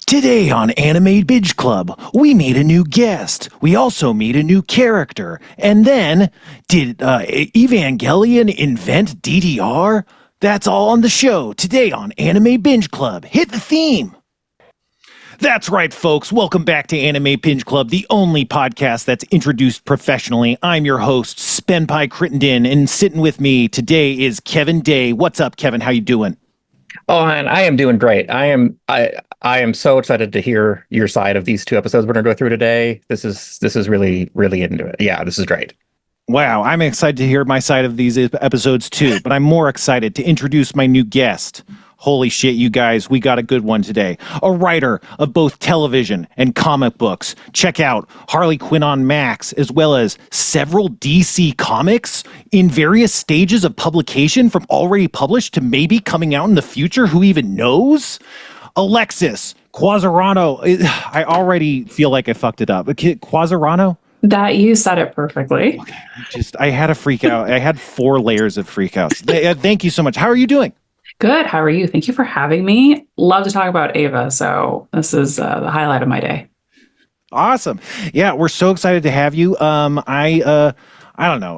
Today on Anime Binge Club, we meet a new guest. We also meet a new character. And then, did Evangelion invent DDR? That's all on the show today on Anime Binge Club. Hit the theme. That's right, folks. Welcome back to Anime Binge Club, the only podcast that's introduced professionally. I'm your host, Spenpai Crittenden, and sitting with me today is Kevin Day. What's up, Kevin? How you doing? Oh, and I am doing great. I am so excited to hear your side of these two episodes we're going to go through today. This is really into it. Yeah, this is great. Wow, I'm excited to hear my side of these episodes too, but I'm more excited to introduce my new guest. Holy shit, you guys, we got a good one today. A writer of both television and comic books. Check out Harley Quinn on Max, as well as several DC comics in various stages of publication, from already published to maybe coming out in the future. Who even knows? Alexis Quasarano. I already feel like I fucked it up. Quasarano? That you said it perfectly. Okay, I had a freak out. I had 4 layers of freakouts. Thank you so much. How are you doing? Good. How are you? Thank you for having me. Love to talk about Eva. So this is the highlight of my day. Awesome. Yeah, we're so excited to have you. I don't know.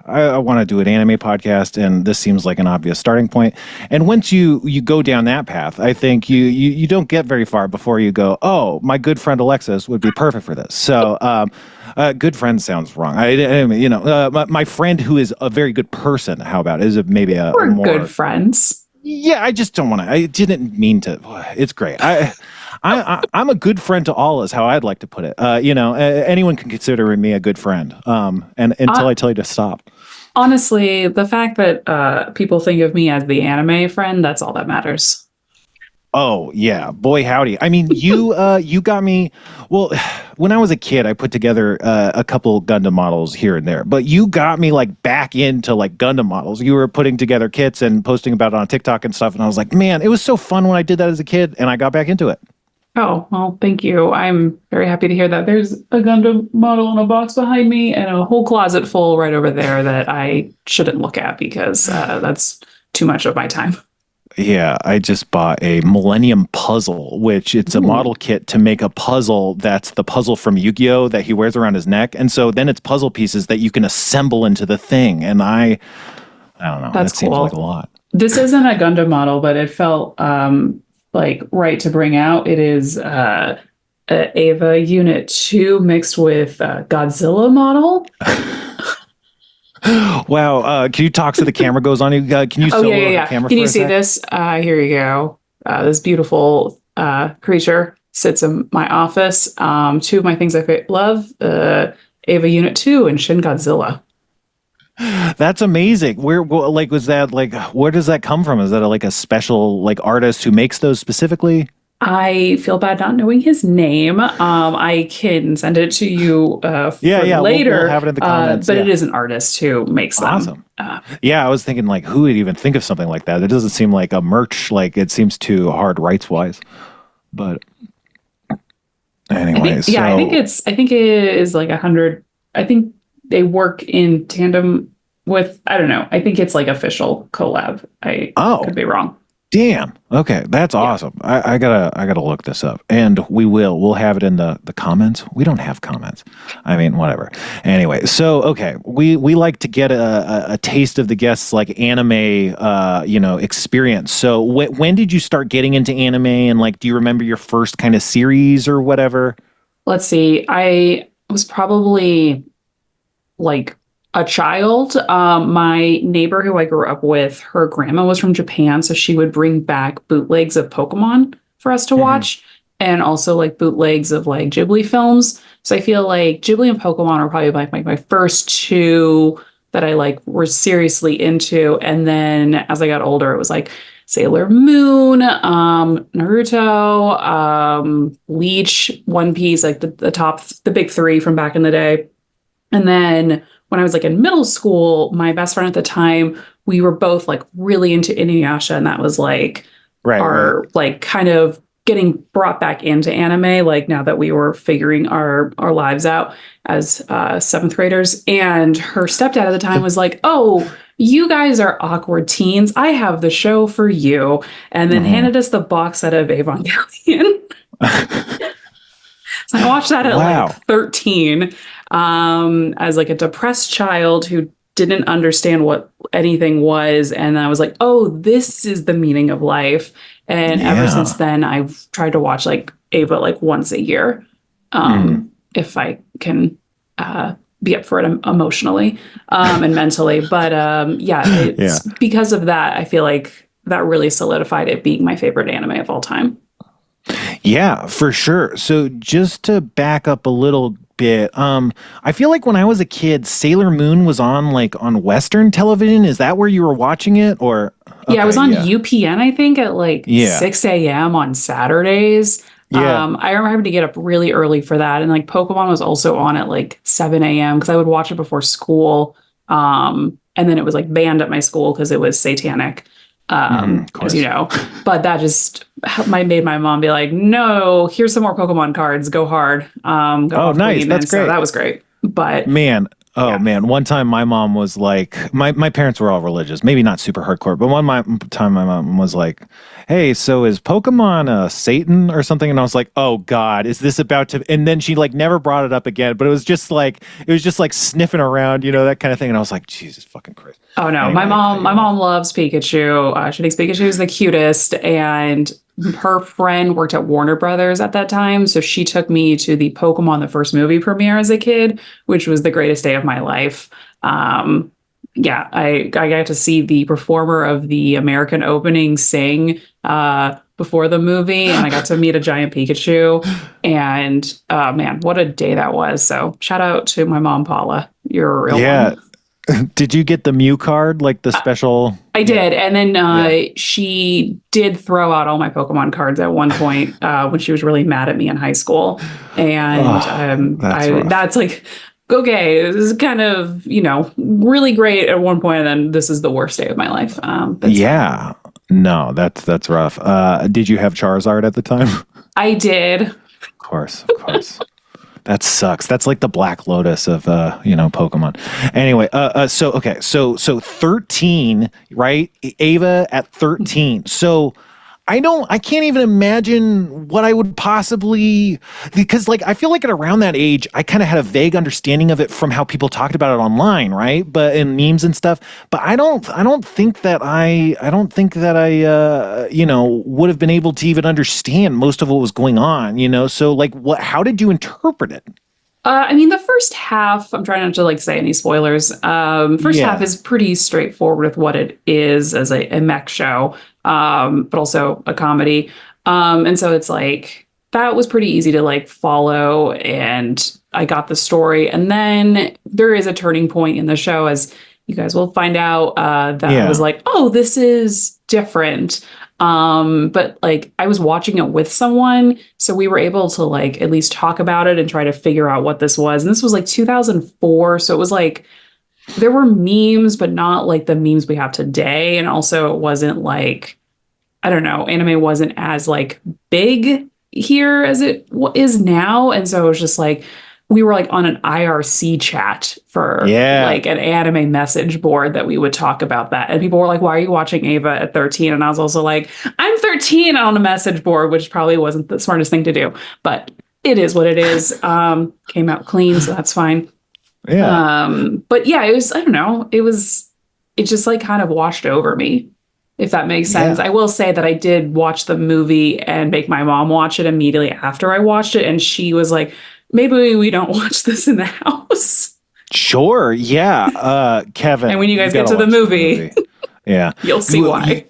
I want to do an anime podcast, and this seems like an obvious starting point. And once you go down that path, I think you don't get very far before you go, oh, my good friend Alexis would be perfect for this. So, good friend sounds wrong. My friend who is a very good person. How about is it maybe we're more good friends? Yeah, I just don't want to. I didn't mean to. It's great. I'm a good friend to all, is how I'd like to put it. Anyone can consider me a good friend. And until I tell you to stop. Honestly, the fact that people think of me as the anime friend, that's all that matters. Oh, yeah. Boy, howdy. I mean, you got me. Well, when I was a kid, I put together a couple Gundam models here and there. But you got me back into Gundam models. You were putting together kits and posting about it on TikTok and stuff. And I was like, man, it was so fun when I did that as a kid. And I got back into it. Oh, well, thank you. I'm very happy to hear that. There's a Gundam model in a box behind me and a whole closet full right over there that I shouldn't look at because that's too much of my time. Yeah, I just bought a Millennium Puzzle, which it's a model kit to make a puzzle that's the puzzle from Yu-Gi-Oh! That he wears around his neck. And so then it's puzzle pieces that you can assemble into the thing. And I don't know. That's that seems cool. like a lot. This isn't a Gundam model, but it felt right to bring out. It is Eva Unit 2 mixed with Godzilla model. Wow. Can you talk so the camera goes on? Can you solo the camera? Can you see this? Here you go. This beautiful creature sits in my office. 2 of my things I love, Eva Unit 2 and Shin Godzilla. That's amazing. Where was that where does that come from? Is that a special artist who makes those specifically? I feel bad not knowing his name. I can send it to you later. We'll have it in the comments. But it is an artist who makes them. Awesome. I was thinking who would even think of something like that? It doesn't seem like a merch. It seems too hard rights wise. But anyway, I think it is 100. I think they work in tandem with, I don't know. I think it's official collab. I could be wrong. Damn. Okay, that's awesome. I gotta look this up, and we'll have it in the comments. We don't have comments. I mean, whatever. Anyway, so okay, we like to get a taste of the guests' anime, experience. So when did you start getting into anime, and do you remember your first kind of series or whatever? Let's see. I was probably a child. My neighbor who I grew up with, her grandma was from Japan, so she would bring back bootlegs of Pokemon for us to watch, and also bootlegs of Ghibli films. So I feel Ghibli and Pokemon are probably my first 2 that I were seriously into. And then as I got older, it was Sailor Moon, Naruto, Bleach, One Piece, the big 3 from back in the day. And then when I was in middle school, my best friend at the time, we were both really into Inuyasha, and that was our kind of getting brought back into anime, now that we were figuring our lives out as 7th graders. And her stepdad at the time was oh, you guys are awkward teens. I have the show for you. And then handed us the box set of Evangelion. So I watched that at Wow. like 13 as like a depressed child who didn't understand what anything was. And I was like, oh, this is the meaning of life. And ever Yeah. since then, I've tried to watch like Ava like once a year if I can be up for it emotionally and mentally. But it's because of that, I feel like that really solidified it being my favorite anime of all time. Yeah, for sure. So just to back up a little bit, I feel like when I was a kid, Sailor Moon was on like on Western television. Is that where you were watching it? Or yeah, it was on UPN, I think, at like 6 a.m. on Saturdays. Yeah. I remember having to get up really early for that. And like Pokemon was also on at like 7 a.m. because I would watch it before school. And then it was like banned at my school because it was satanic. As you know, but that just made my mom be like, no, here's some more Pokemon cards. Go hard. Oh, nice. That's great. So that was great. But man, one time my mom was like, my parents were all religious, maybe not super hardcore, but time my mom was like, hey, so is Pokemon Satan or something? And I was like, oh God, is this about to? And then she like never brought it up again, but it was just like sniffing around, that kind of thing. And I was like, Jesus fucking Christ. Oh no, anyway, my mom loves Pikachu. She thinks Pikachu is the cutest, and her friend worked at Warner Brothers at that time, so she took me to the Pokemon the first movie premiere as a kid, which was the greatest day of my life. I got to see the performer of the American opening sing before the movie, and I got to meet a giant Pikachu. And man, what a day that was! So shout out to my mom, Paula. You're a real one. Did you get the Mew card, like the special? I did. And then she did throw out all my Pokemon cards at one point when she was really mad at me in high school. And that's like, okay, this is kind of, really great at one point, and then this is the worst day of my life. No, that's rough. Did you have Charizard at the time? I did. Of course. That sucks. That's like the Black Lotus of Pokemon. Anyway, so 13, right? Ava at 13. So I can't even imagine what I would possibly, because like I feel like at around that age I kind of had a vague understanding of it from how people talked about it online, right? But in memes and stuff. But I don't think that I would have been able to even understand most of what was going on, So like how did you interpret it? The first half, I'm trying not to like say any spoilers. First half is pretty straightforward with what it is as a mech show, but also a comedy. And so it's like, that was pretty easy to like follow, and I got the story. And then there is a turning point in the show, as you guys will find out, that I was like, oh, this is different. But like I was watching it with someone, so we were able to like at least talk about it and try to figure out what this was. And this was like 2004, so it was like there were memes, but not like the memes we have today. And also it wasn't like, I don't know, anime wasn't as like big here as it is now. And so it was just like we were like on an IRC chat for like an anime message board that we would talk about that. And people were like, why are you watching Ava at 13? And I was also like, I'm 13 on a message board, which probably wasn't the smartest thing to do, but it is what it is. Came out clean, so that's fine. But yeah, it was, I don't know, it just like kind of washed over me, if that makes sense. I will say that I did watch the movie and make my mom watch it immediately after I watched it. And she was like, maybe we don't watch this in the house. Sure. Yeah. Kevin. And when you guys get to the movie, you'll see why.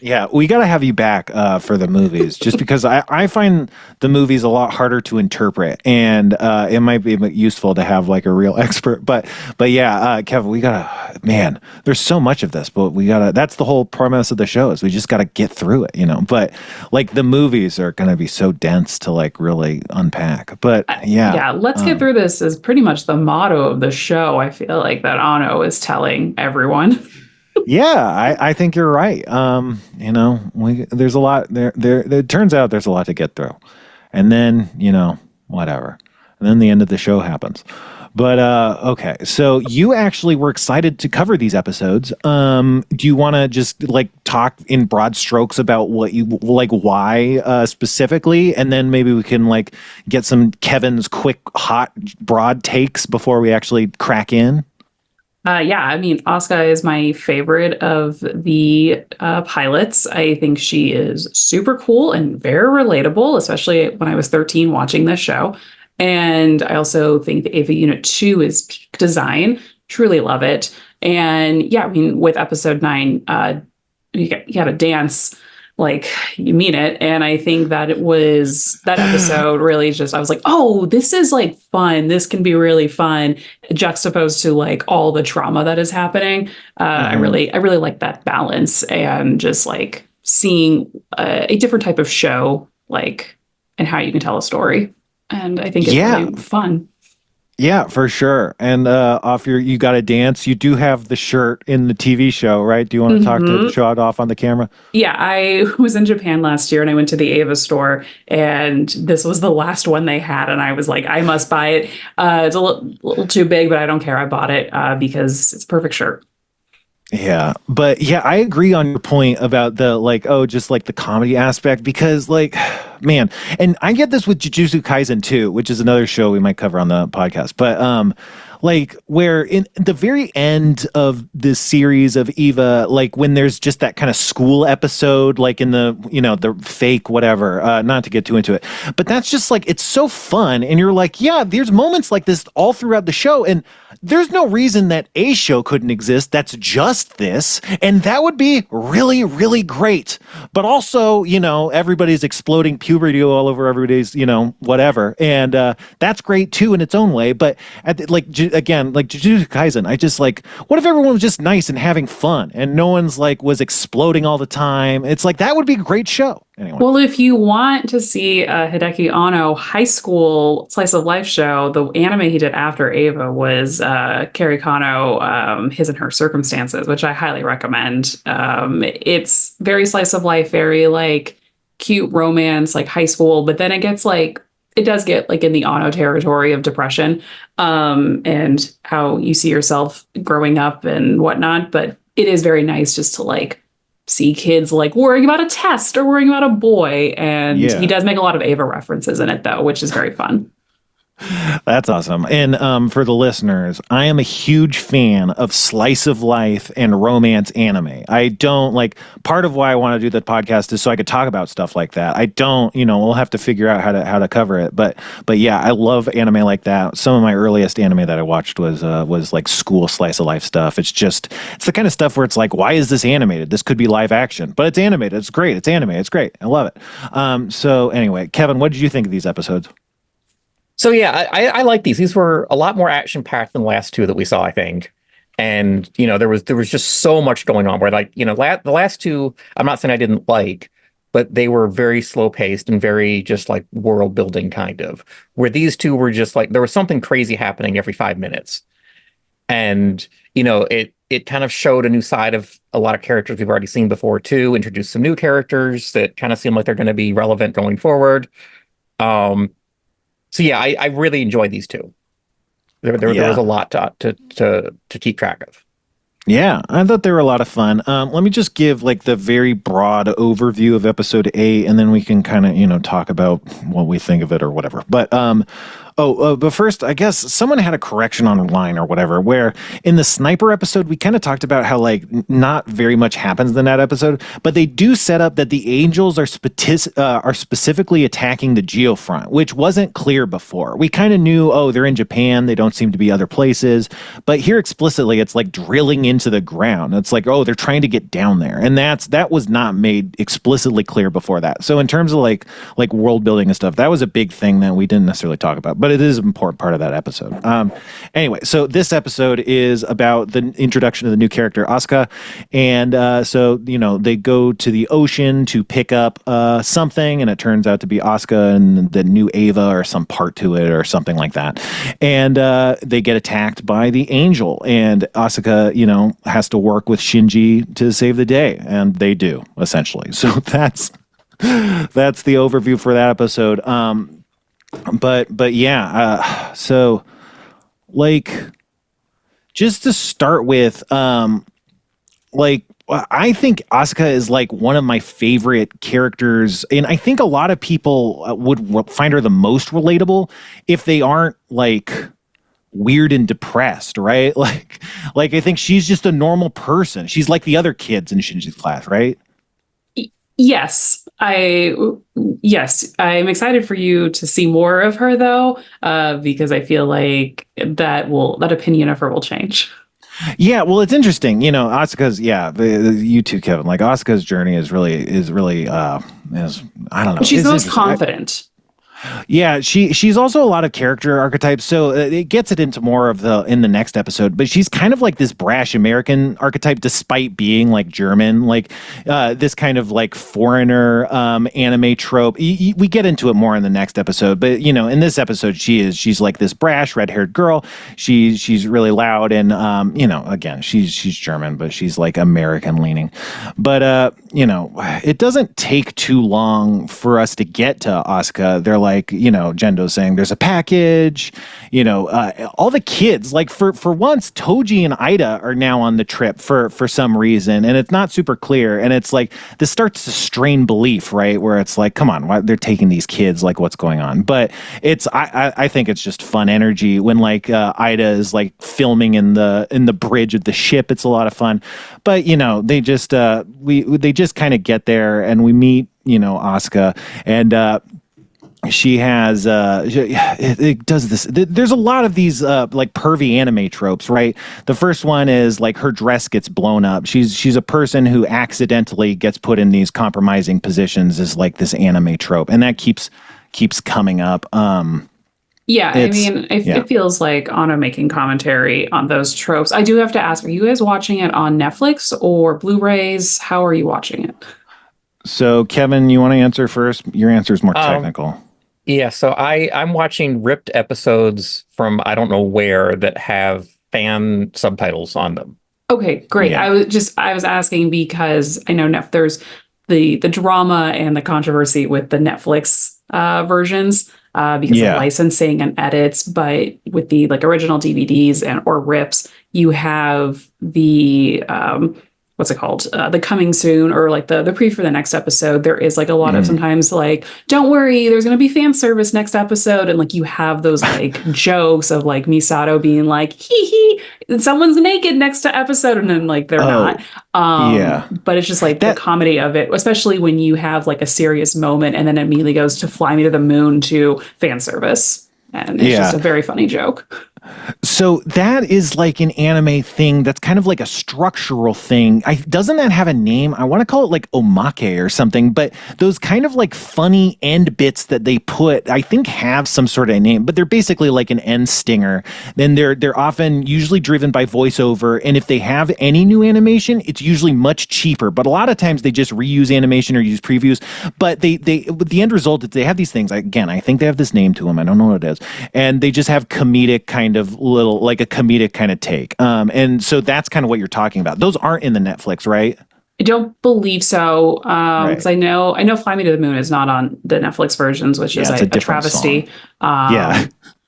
Yeah, we got to have you back for the movies, just because I find the movies a lot harder to interpret, and it might be useful to have like a real expert. But yeah, Kevin, we gotta, man, there's so much of this, but we gotta. That's the whole premise of the show, is we just gotta get through it, But like the movies are gonna be so dense to like really unpack. But let's get through this is pretty much the motto of the show. I feel like that Ano is telling everyone. Yeah, I think you're right. There's a lot there. It turns out there's a lot to get through, and then whatever, and then the end of the show happens. But okay, so you actually were excited to cover these episodes. Do you want to just like talk in broad strokes about what you like, why specifically, and then maybe we can like get some Kevin's quick, hot, broad takes before we actually crack in? Yeah, I mean, Asuka is my favorite of the pilots. I think she is super cool and very relatable, especially when I was 13 watching this show. And I also think the Ava Unit 2 is peak design. Truly love it. And yeah, I mean, with episode 9, you got to dance like you mean it. And I think that it was that episode really just, I was like, oh, this is like fun. This can be really fun, juxtaposed to like all the trauma that is happening. I really like that balance and just like seeing a different type of show, like, and how you can tell a story. And I think it's really fun. Yeah, for sure. And off you got to dance. You do have the shirt in the TV show, right? Do you want to talk to show it off on the camera? Yeah, I was in Japan last year and I went to the Ava store and this was the last one they had. And I was like, I must buy it. It's a little too big, but I don't care. I bought it because it's a perfect shirt. Yeah, but yeah, I agree on your point about the like, oh, just like the comedy aspect, because like, man, and I get this with Jujutsu Kaisen too, which is another show we might cover on the podcast. But like where in the very end of this series of Eva, like when there's just that kind of school episode, like in the, you know, the fake whatever, not to get too into it, but that's just like, it's so fun. And you're like, yeah, there's moments like this all throughout the show. And there's no reason that a show couldn't exist that's just this, and that would be really, really great. But also, you know, everybody's exploding puberty all over everybody's, you know, whatever, and that's great too in its own way. But again, like Jujutsu Kaisen, I just like, what if everyone was just nice and having fun, and no one's like was exploding all the time? It's like that would be a great show. Anyway. Well, if you want to see a Hideki Anno high school slice of life show, the anime he did after Ava was Kerry Kano, His and Her Circumstances, which I highly recommend. It's very slice of life, very like cute romance, like high school, but then it gets like, it does get like in the Anno territory of depression and how you see yourself growing up and whatnot. But it is very nice just to like see kids like worrying about a test or worrying about a boy. And he does make a lot of Ava references in it though, which is very fun. That's awesome. And for the listeners, I am a huge fan of slice of life and romance anime. I don't like, part of why I want to do the podcast is so I could talk about stuff like that. I don't, you know, we'll have to figure out how to cover it. But yeah, I love anime like that. Some of my earliest anime that I watched was like school slice of life stuff. It's the kind of stuff where it's like, why is this animated? This could be live action, but it's animated. It's great. It's anime. It's great. I love it. So anyway, Kevin, what did you think of these episodes? So yeah, I like these. These were a lot more action packed than the last two that we saw, I think. And you know, there was just so much going on. Where like, you know, the last two, I'm not saying I didn't like, but they were very slow paced and very just like world building kind of. Where these two were just like there was something crazy happening every 5 minutes, and you know, it kind of showed a new side of a lot of characters we've already seen before too. Introduced some new characters that kind of seem like they're going to be relevant going forward. So yeah, I really enjoyed these two. There was a lot to keep track of. Yeah, I thought they were a lot of fun. Let me just give like the very broad overview of episode 8, and then we can kind of, you know, talk about what we think of it or whatever. But but first, I guess someone had a correction online or whatever, where in the sniper episode, we kind of talked about how like not very much happens in that episode, but they do set up that the angels are specifically attacking the geofront, which wasn't clear before. We kind of knew, oh, they're in Japan. They don't seem to be other places. But here explicitly, it's like drilling into the ground. It's like, oh, they're trying to get down there. And that was not made explicitly clear before that. So in terms of like world building and stuff, that was a big thing that we didn't necessarily talk about. But it is an important part of that episode. Anyway, so this episode is about the introduction of the new character, Asuka. And so, you know, they go to the ocean to pick up something, and it turns out to be Asuka and the new Ava or some part to it or something like that. And they get attacked by the angel. And Asuka, you know, has to work with Shinji to save the day. And they do, essentially. So that's the overview for that episode. But yeah, so like, just to start with, like, I think Asuka is like one of my favorite characters, and I think a lot of people would find her the most relatable if they aren't like weird and depressed, right? Like I think she's just a normal person. She's like the other kids in Shinji's class, right? Yes, I'm excited for you to see more of her though, because I feel like that opinion of her will change. Yeah, well, it's interesting, Asuka's, you too, Kevin. Like Asuka's journey is really I don't know. She's It's most interesting. confident. Yeah, she's also a lot of character archetypes, so it gets it into more of in the next episode. But she's kind of like this brash American archetype, despite being like German, like this kind of like foreigner anime trope. We get into it more in the next episode, but in this episode, she's like this brash red-haired girl. She's really loud, and again, she's German, but she's like American leaning. But it doesn't take too long for us to get to Asuka. They're like, Gendo's saying there's a package, all the kids, like for once, Toji and Ida are now on the trip for some reason. And it's not super clear. And it's like, this starts to strain belief, right? Where it's like, come on, why they're taking these kids, like what's going on? But I think it's just fun energy when like Ida is like filming in the bridge of the ship. It's a lot of fun, but they just they just kind of get there and we meet, Asuka, and she has it does this. There's a lot of these like pervy anime tropes, right? The first one is like her dress gets blown up. She's a person who accidentally gets put in these compromising positions, is like this anime trope, and that keeps coming up. It feels like Anna making commentary on those tropes. I do have to ask, are you guys watching it on Netflix or Blu-rays? How are you watching it? So Kevin, you want to answer first? Your answer is more technical. Yeah, so I'm watching ripped episodes from I don't know where that have fan subtitles on them. Okay, great. Yeah. I was asking because I know there's the drama and the controversy with the Netflix versions because of licensing and edits, but with the like original DVDs or rips, you have the what's it called? The coming soon, or like the pre for the next episode. There is like a lot of sometimes like, don't worry, there's going to be fan service next episode. And like, you have those like jokes of like Misato being like, hee hee, someone's naked next to episode. And then like, they're not. But it's just like the comedy of it, especially when you have like a serious moment and then it immediately goes to Fly Me to the Moon to fan service. And it's just a very funny joke. So that is like an anime thing that's kind of like a structural thing. Doesn't that have a name? I want to call it like omake or something, but those kind of like funny end bits that they put, I think have some sort of name, but they're basically like an end stinger. Then they're often usually driven by voiceover. And if they have any new animation, it's usually much cheaper, but a lot of times they just reuse animation or use previews. But the end result is they have these things. Again, I think they have this name to them. I don't know what it is. And they just have comedic kind of little, like a comedic kind of take. And so that's kind of what you're talking about. Those aren't in the Netflix, right? I don't believe so. Because I know Fly Me to the Moon is not on the Netflix versions, which is a travesty.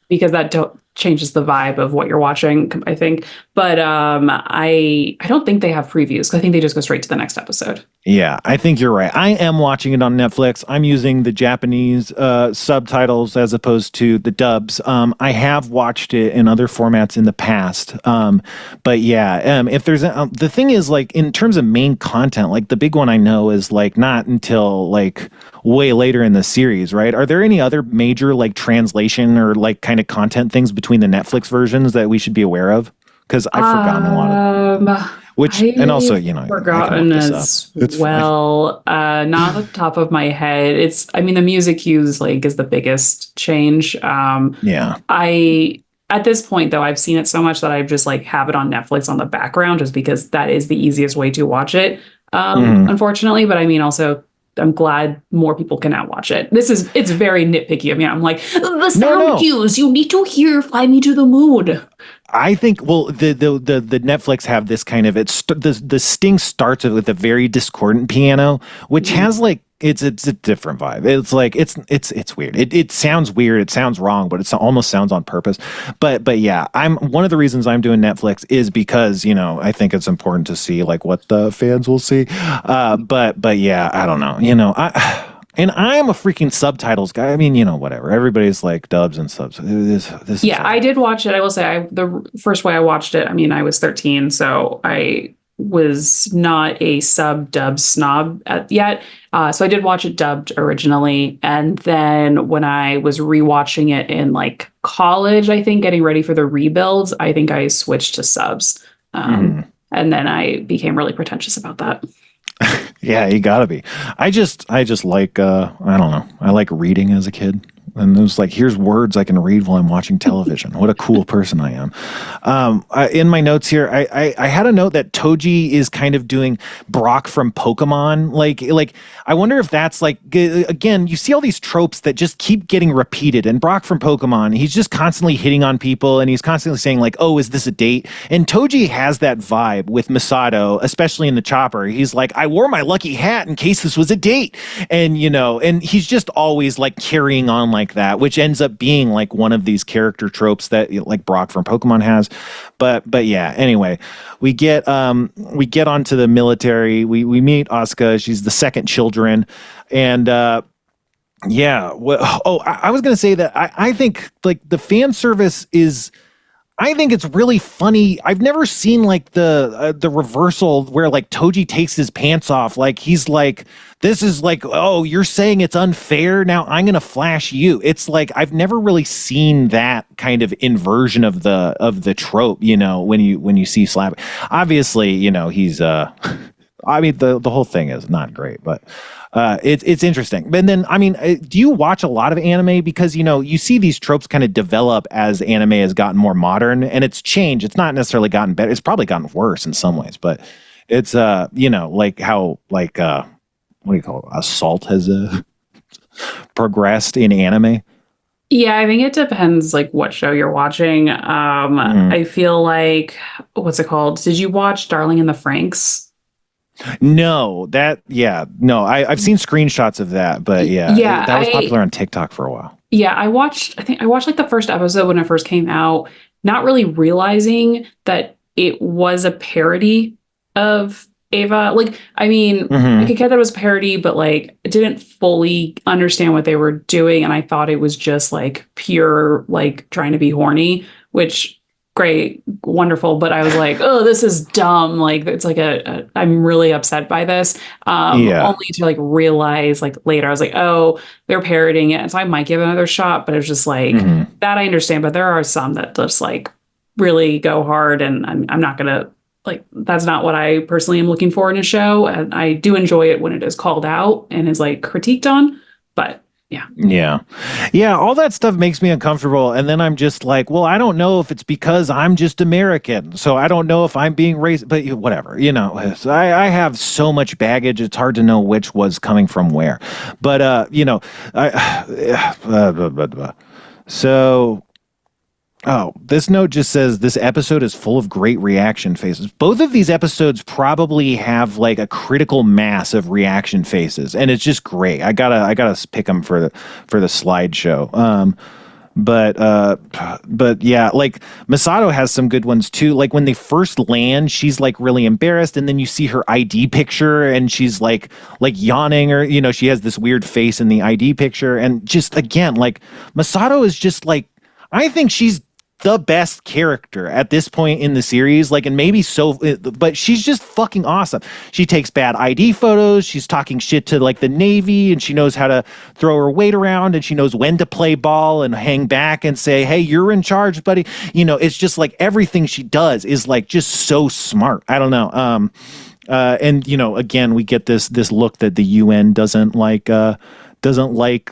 Because that changes the vibe of what you're watching, I think. But I don't think they have previews. I think they just go straight to the next episode. Yeah, I think you're right. I am watching it on Netflix. I'm using the Japanese subtitles as opposed to the dubs. I have watched it in other formats in the past. But yeah, if there's the thing is, like, in terms of main content, like the big one I know is like not until like way later in the series, right? Are there any other major like translation or like kind of content things between the Netflix versions that we should be aware of? Because I've forgotten a lot of them. And also, forgotten as well. Not off the top of my head. The music cues like is the biggest change. At this point though, I've seen it so much that I just like have it on Netflix on the background just because that is the easiest way to watch it. Unfortunately, but also I'm glad more people can now watch it. It's very nitpicky. I'm like, the sound cues, you need to hear Fly Me to the Moon. I think, well, the Netflix have this kind of, the sting starts with a very discordant piano, which has like it's a different vibe. It's like it's weird. It sounds weird. It sounds wrong, but it almost sounds on purpose. But yeah, I'm one of the reasons I'm doing Netflix is because I think it's important to see like what the fans will see. But yeah, I don't know. And I'm a freaking subtitles guy. I mean, whatever. Everybody's like dubs and subs. This Yeah, I did watch it. I will say, the first way I watched it, I mean, I was 13, so I was not a dub snob yet. So I did watch it dubbed originally, and then when I was rewatching it in like college, I think getting ready for the rebuilds, I think I switched to subs, and then I became really pretentious about that. Yeah, you gotta be. I just like I don't know. I like reading as a kid. And it was like, here's words I can read while I'm watching television. What a cool person I am. In my notes here, I had a note that Toji is kind of doing Brock from Pokemon. Like I wonder if that's like, again, you see all these tropes that just keep getting repeated. And Brock from Pokemon, he's just constantly hitting on people and he's constantly saying like, oh, is this a date? And Toji has that vibe with Misato, especially in the chopper. He's like, I wore my lucky hat in case this was a date. And, and he's just always like carrying on like that, which ends up being like one of these character tropes that like Brock from Pokemon has. But yeah, anyway, we get onto the military. We meet Asuka. She's the second children. And yeah. I was going to say that I think like the fan service is, I think it's really funny. I've never seen like the reversal where like Toji takes his pants off. Like he's like, this is like, oh, you're saying it's unfair. Now I'm going to flash you. It's like, I've never really seen that kind of inversion of the trope, when you see Slap. Obviously, he's, I mean, the whole thing is not great, but it's interesting. But then, I mean, do you watch a lot of anime? Because, you see these tropes kind of develop as anime has gotten more modern and it's changed. It's not necessarily gotten better. It's probably gotten worse in some ways, but it's, like how, like, what do you call it? Assault has progressed in anime. Yeah, I think it depends like what show you're watching. I feel like, what's it called? Did you watch Darling in the Franxx? No, I've seen screenshots of that, but that was popular on TikTok for a while. Yeah, I think I watched like the first episode when it first came out, not really realizing that it was a parody of Eva. Like, I mean, I could get that it was a parody, but like I didn't fully understand what they were doing. And I thought it was just like pure, like trying to be horny, which great, wonderful. But I was like, oh, this is dumb. Like, it's like I'm really upset by this. Only to like realize like later, I was like, oh, they're parodying it. And so I might give it another shot, but it was just like that I understand. But there are some that just like really go hard. And I'm not going to like, that's not what I personally am looking for in a show. And I do enjoy it when it is called out and is like critiqued on, but yeah. All that stuff makes me uncomfortable. And then I'm just like, well, I don't know if it's because I'm just American. So I don't know if I'm being racist, but whatever, I have so much baggage. It's hard to know which was coming from where, but, so, oh, this note just says this episode is full of great reaction faces. Both of these episodes probably have like a critical mass of reaction faces, and it's just great. I gotta pick them for the slideshow. But yeah, like Misato has some good ones too. Like when they first land, she's like really embarrassed, and then you see her ID picture, and she's like yawning, or she has this weird face in the ID picture, and just again, like Misato is just like, I think she's the best character at this point in the series, like, and maybe so, but she's just fucking awesome. She takes bad ID photos. She's talking shit to like the Navy, and she knows how to throw her weight around, and she knows when to play ball and hang back and say, hey, you're in charge, buddy. It's just like everything she does is like just so smart. I don't know. And again, we get this look that the UN doesn't like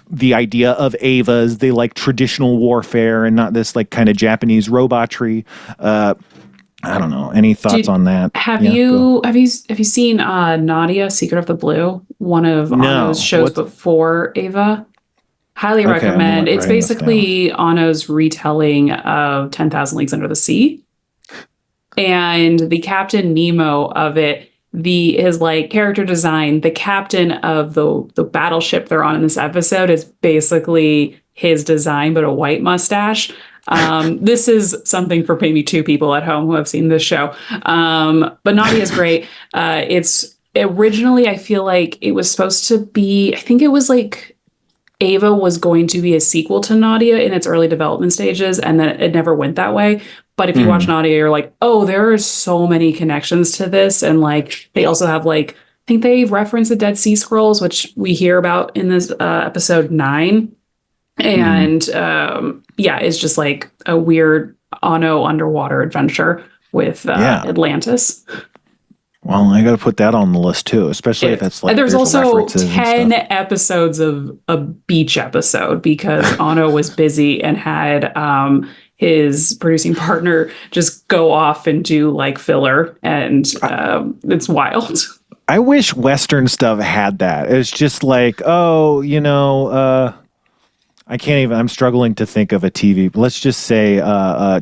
the idea of Evas. They like traditional warfare and not this like kind of Japanese robotry. I don't know. Any thoughts on that? Have you seen Nadia, Secret of the Blue? One of Anno's shows before Eva. Highly recommend. It's basically Anno's retelling of 10,000 Leagues Under the Sea. And the Captain Nemo of it, his like character design, the captain of the battleship they're on in this episode is basically his design, but a white mustache. This is something for maybe two people at home who have seen this show. But Nadia is great. It's originally, I feel like it was supposed to be, I think it was like Ava was going to be a sequel to Nadia in its early development stages, and then it never went that way. But if you watch Nadia, you're like, oh, there are so many connections to this. And like, they also have like, I think they reference the Dead Sea Scrolls, which we hear about in this episode 9. And yeah, it's just like a weird Anno underwater adventure with Atlantis. Well, I got to put that on the list too, especially if it's like there's also 10 episodes of a beach episode because Anno was busy and had his producing partner just go off and do like filler, and it's wild. I wish Western stuff had that. It's just like, oh, I can't even, I'm struggling to think of a TV. Let's just say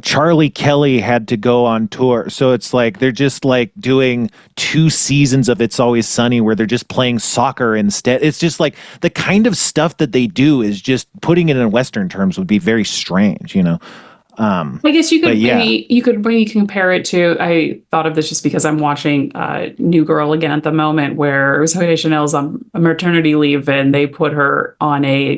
Charlie Kelly had to go on tour. So it's like they're just like doing 2 seasons of It's Always Sunny where they're just playing soccer instead. It's just like the kind of stuff that they do is just putting it in Western terms would be very strange, I guess you could maybe compare it to, I thought of this just because I'm watching New Girl again at the moment, where Zooey Chanel's on a maternity leave and they put her on a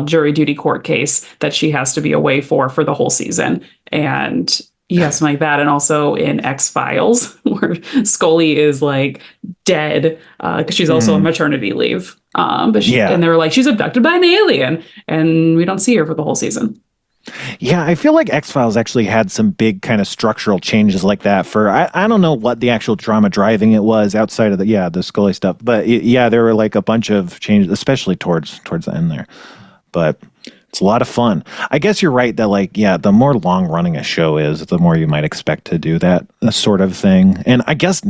jury duty court case that she has to be away for the whole season, and something like that. And also in X-Files where Scully is like dead because she's also on maternity leave, and they're like, she's abducted by an alien, and we don't see her for the whole season. Yeah, I feel like X-Files actually had some big kind of structural changes like that for, I don't know what the actual drama driving it was outside of the Scully stuff, but there were like a bunch of changes, especially towards the end there. But it's a lot of fun. I guess you're right that the more long running a show is, the more you might expect to do that sort of thing. And I guess,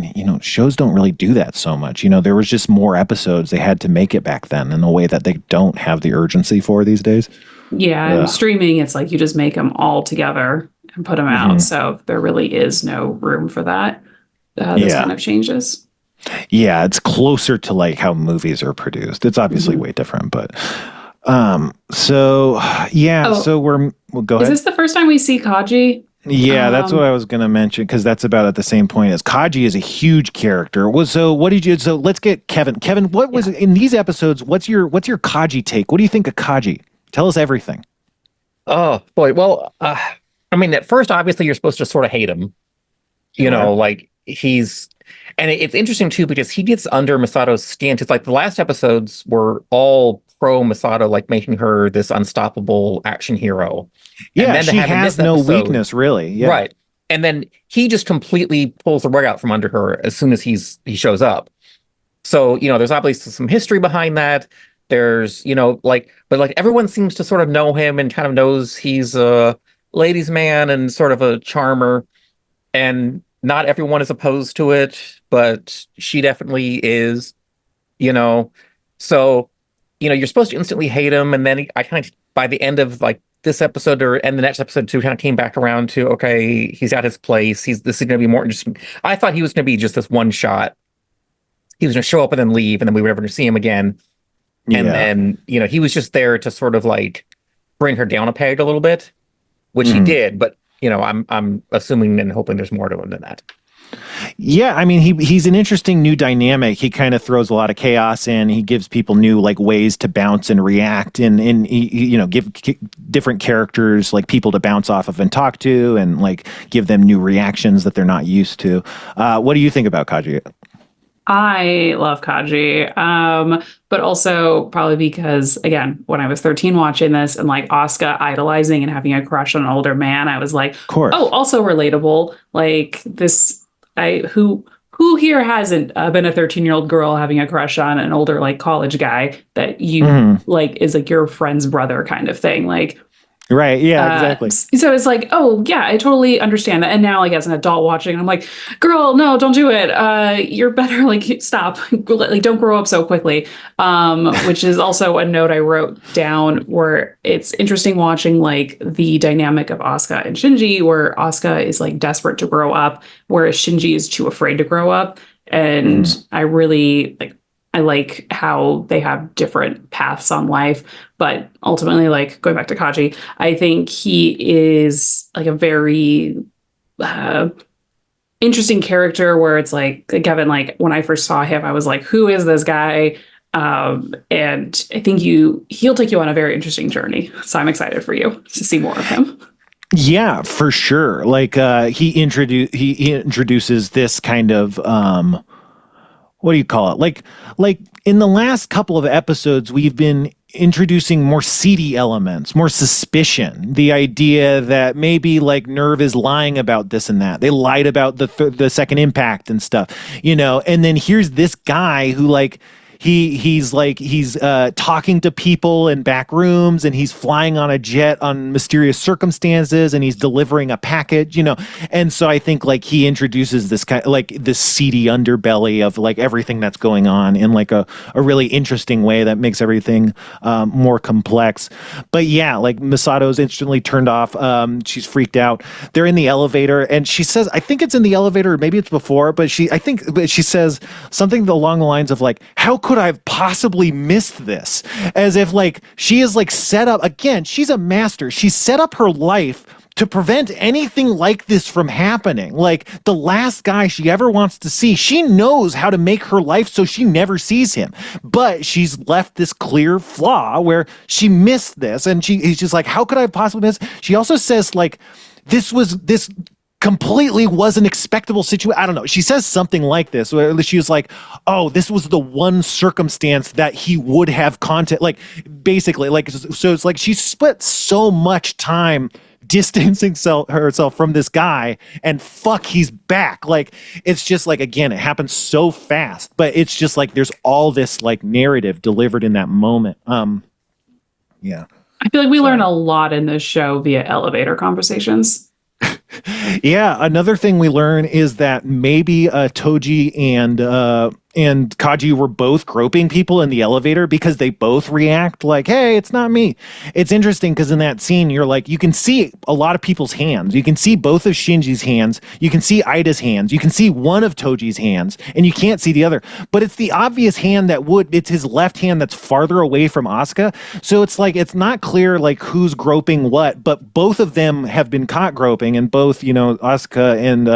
shows don't really do that so much. There was just more episodes they had to make it back then in a way that they don't have the urgency for these days. Yeah, and streaming, it's like you just make them all together and put them out. So there really is no room for that. Those kind of changes. Yeah, it's closer to like how movies are produced. It's obviously way different, but so we'll go ahead. Is this the first time we see Kaji? Yeah, that's what I was going to mention, because that's about at the same point as Kaji is a huge character. So let's get Kevin. Kevin, what was in these episodes? What's your Kaji take? What do you think of Kaji? Tell us everything. Oh boy. Well, I mean, at first, obviously you're supposed to sort of hate him, like and it's interesting too, because he gets under Misato's skin. It's like the last episodes were all pro Misato, like making her this unstoppable action hero. Yeah, and then she has no weakness, really. Yeah. Right. And then he just completely pulls the rug out from under her as soon as he shows up. So, there's obviously some history behind that. There's, but everyone seems to sort of know him and kind of knows he's a ladies' man and sort of a charmer. And not everyone is opposed to it, but she definitely is, So, you're supposed to instantly hate him. And then I kind of, by the end of like this episode and the next episode too, kind of came back around to, okay, he's at his place. This is going to be more interesting. I thought he was going to be just this one shot. He was going to show up and then leave, and then we would never see him again. And then, he was just there to sort of like bring her down a peg a little bit, which he did. But, I'm assuming and hoping there's more to him than that. Yeah, I mean, he's an interesting new dynamic. He kind of throws a lot of chaos in. He gives people new like ways to bounce and react, and give different characters like people to bounce off of and talk to, and like give them new reactions that they're not used to. What do you think about Kaji? I love Kaji, but also probably because, again, when I was 13 watching this and like Asuka idolizing and having a crush on an older man, I was like, of course. Oh, also relatable. Like this, who here hasn't been a 13-year-old girl having a crush on an older like college guy that you like is like your friend's brother kind of thing, like. Right. Yeah, exactly. So it's like, oh yeah, I totally understand that. And now like as an adult watching, I'm like, girl, no, don't do it. You're better. Like stop, like don't grow up so quickly. Which is also a note I wrote down where it's interesting watching like the dynamic of Asuka and Shinji, where Asuka is like desperate to grow up, whereas Shinji is too afraid to grow up. And I really I like how they have different paths on life, but ultimately, like going back to Kaji, I think he is like a very interesting character where it's like Kevin, like when I first saw him, I was like, who is this guy? And I think he'll take you on a very interesting journey. So I'm excited for you to see more of him. Yeah, for sure. Like he introduces this kind of what do you call it? Like in the last couple of episodes, we've been introducing more seedy elements, more suspicion. The idea that maybe like Nerve is lying about this and that. They lied about the second impact and stuff, you know. And then here's this guy who like he's talking to people in back rooms, and he's flying on a jet on mysterious circumstances, and he's delivering a package, you know. And so I think like he introduces this kind of like this seedy underbelly of like everything that's going on in like a really interesting way that makes everything more complex. But yeah, like Misato's instantly turned off. She's freaked out. They're in the elevator, and she says, I think it's in the elevator, or maybe it's before, but she says something along the lines of like, how could I have possibly missed this? As if like she is like set up again. She's a master. She's set up her life to prevent anything like this from happening. Like the last guy she ever wants to see, she knows how to make her life so she never sees him. But she's left this clear flaw where she missed this, and he's just like, how could I have possibly missed? She also says like, this completely was an expectable situation. I don't know. She says something like this, where she was like, oh, this was the one circumstance that he would have contact. Like, basically, like, so it's like she spent so much time distancing herself from this guy, and fuck, he's back. Like, it's just like, again, it happens so fast, but it's just like there's all this like narrative delivered in that moment. Yeah. I feel like we learn a lot in this show via elevator conversations. Yeah, another thing we learn is that maybe Toji and Kaji were both groping people in the elevator because they both react like, hey, it's not me. It's interesting because in that scene, you're like, you can see a lot of people's hands. You can see both of Shinji's hands. You can see Ida's hands. You can see one of Toji's hands, and you can't see the other. But it's the obvious hand it's his left hand that's farther away from Asuka. So it's like, it's not clear like who's groping what, but both of them have been caught groping, and both, you know, Asuka and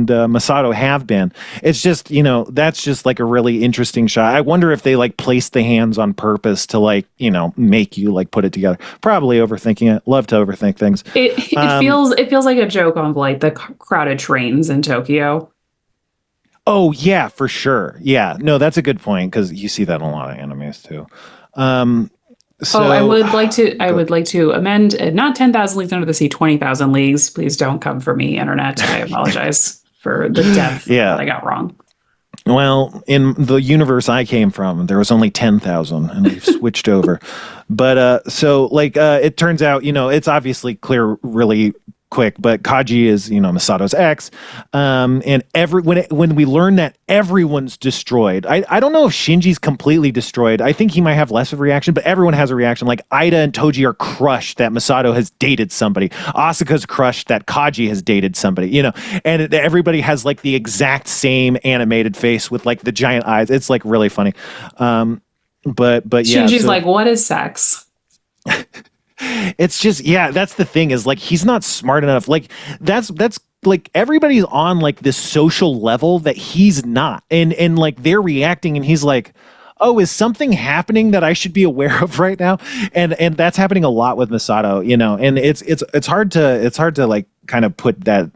Misato have been. It's just, you know, that's just like a really interesting shot. I wonder if they like placed the hands on purpose to like, you know, make you like put it together. Probably overthinking it. Love to overthink things. It feels like a joke on like the crowded trains in Tokyo. Oh yeah, for sure. Yeah, no, that's a good point, because you see that in a lot of animes too. I would like to amend, not 10,000 Leagues Under the Sea, 20,000 Leagues. Please don't come for me, internet. I apologize for the depth that I got wrong. Well, in the universe I came from, there was only 10,000, and we've switched over. But so like it turns out, you know, it's obviously clear really quick, but Kaji is, you know, Misato's ex. And when we learn that everyone's destroyed, I don't know if Shinji's completely destroyed. I think he might have less of a reaction, but everyone has a reaction. Like Ida and Toji are crushed that Misato has dated somebody. Asuka's crushed that Kaji has dated somebody, you know, and everybody has like the exact same animated face with like the giant eyes. It's like really funny. But yeah. Shinji's like, what is sex? It's just, yeah, that's the thing, is like he's not smart enough. Like that's like everybody's on like this social level that he's not, and like they're reacting, and he's like, oh, is something happening that I should be aware of right now? And that's happening a lot with Misato, you know. And it's hard to like kind of put that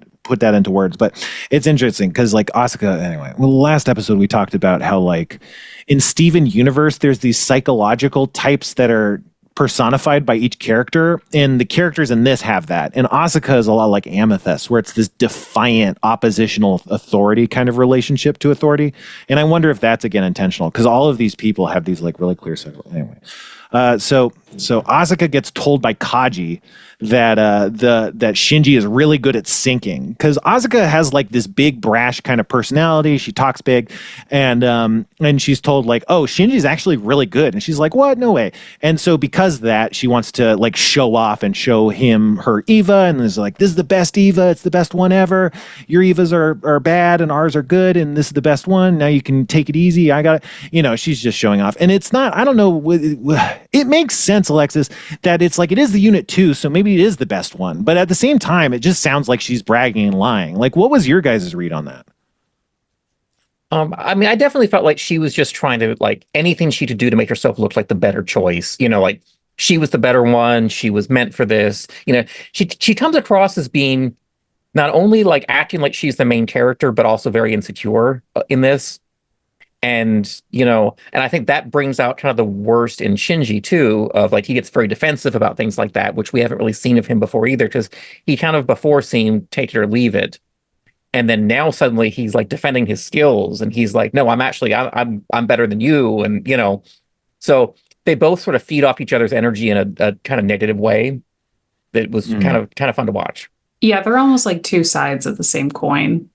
into words, but it's interesting because like Asuka, anyway, well, last episode we talked about how like in Steven Universe there's these psychological types that are personified by each character, and the characters in this have that. And Asuka is a lot like Amethyst, where it's this defiant oppositional authority kind of relationship to authority. And I wonder if that's again intentional, because all of these people have these like really clear cycles. Anyway, so So Asuka gets told by Kaji that that Shinji is really good at sinking, because Asuka has like this big brash kind of personality. She talks big, and she's told like, oh, Shinji's actually really good, and she's like, what? No way. And so because of that, she wants to like show off and show him her Eva, and is like, this is the best Eva, it's the best one ever. Your Evas are bad and ours are good, and this is the best one. Now you can take it easy. I got it. You know, she's just showing off, and it's not. I don't know. It makes sense, Alexis, that it's like it is the unit 2, so maybe it is the best one, but at the same time it just sounds like she's bragging and lying. Like, what was your guys' read on that? I mean, I definitely felt like she was just trying to, like, anything she could do to make herself look like the better choice, you know, like she was the better one, she was meant for this, you know. She comes across as being not only like acting like she's the main character, but also very insecure in this. And, you know, and I think that brings out kind of the worst in Shinji too, of like, he gets very defensive about things like that, which we haven't really seen of him before either, because he kind of before seemed take it or leave it. And then now suddenly he's like defending his skills, and he's like, no, I'm better than you. And, you know, so they both sort of feed off each other's energy in a kind of negative way that was kind of fun to watch. Yeah, they're almost like two sides of the same coin.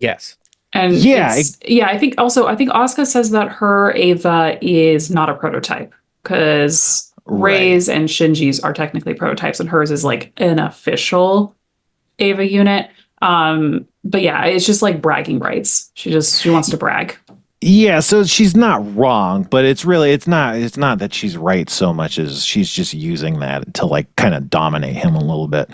Yes. And I think Asuka says that her Eva is not a prototype, because Rei's and Shinji's are technically prototypes, and hers is like an official Eva unit. But yeah, it's just like bragging rights. She wants to brag. Yeah, so she's not wrong, but it's not that she's right so much as she's just using that to like kind of dominate him a little bit.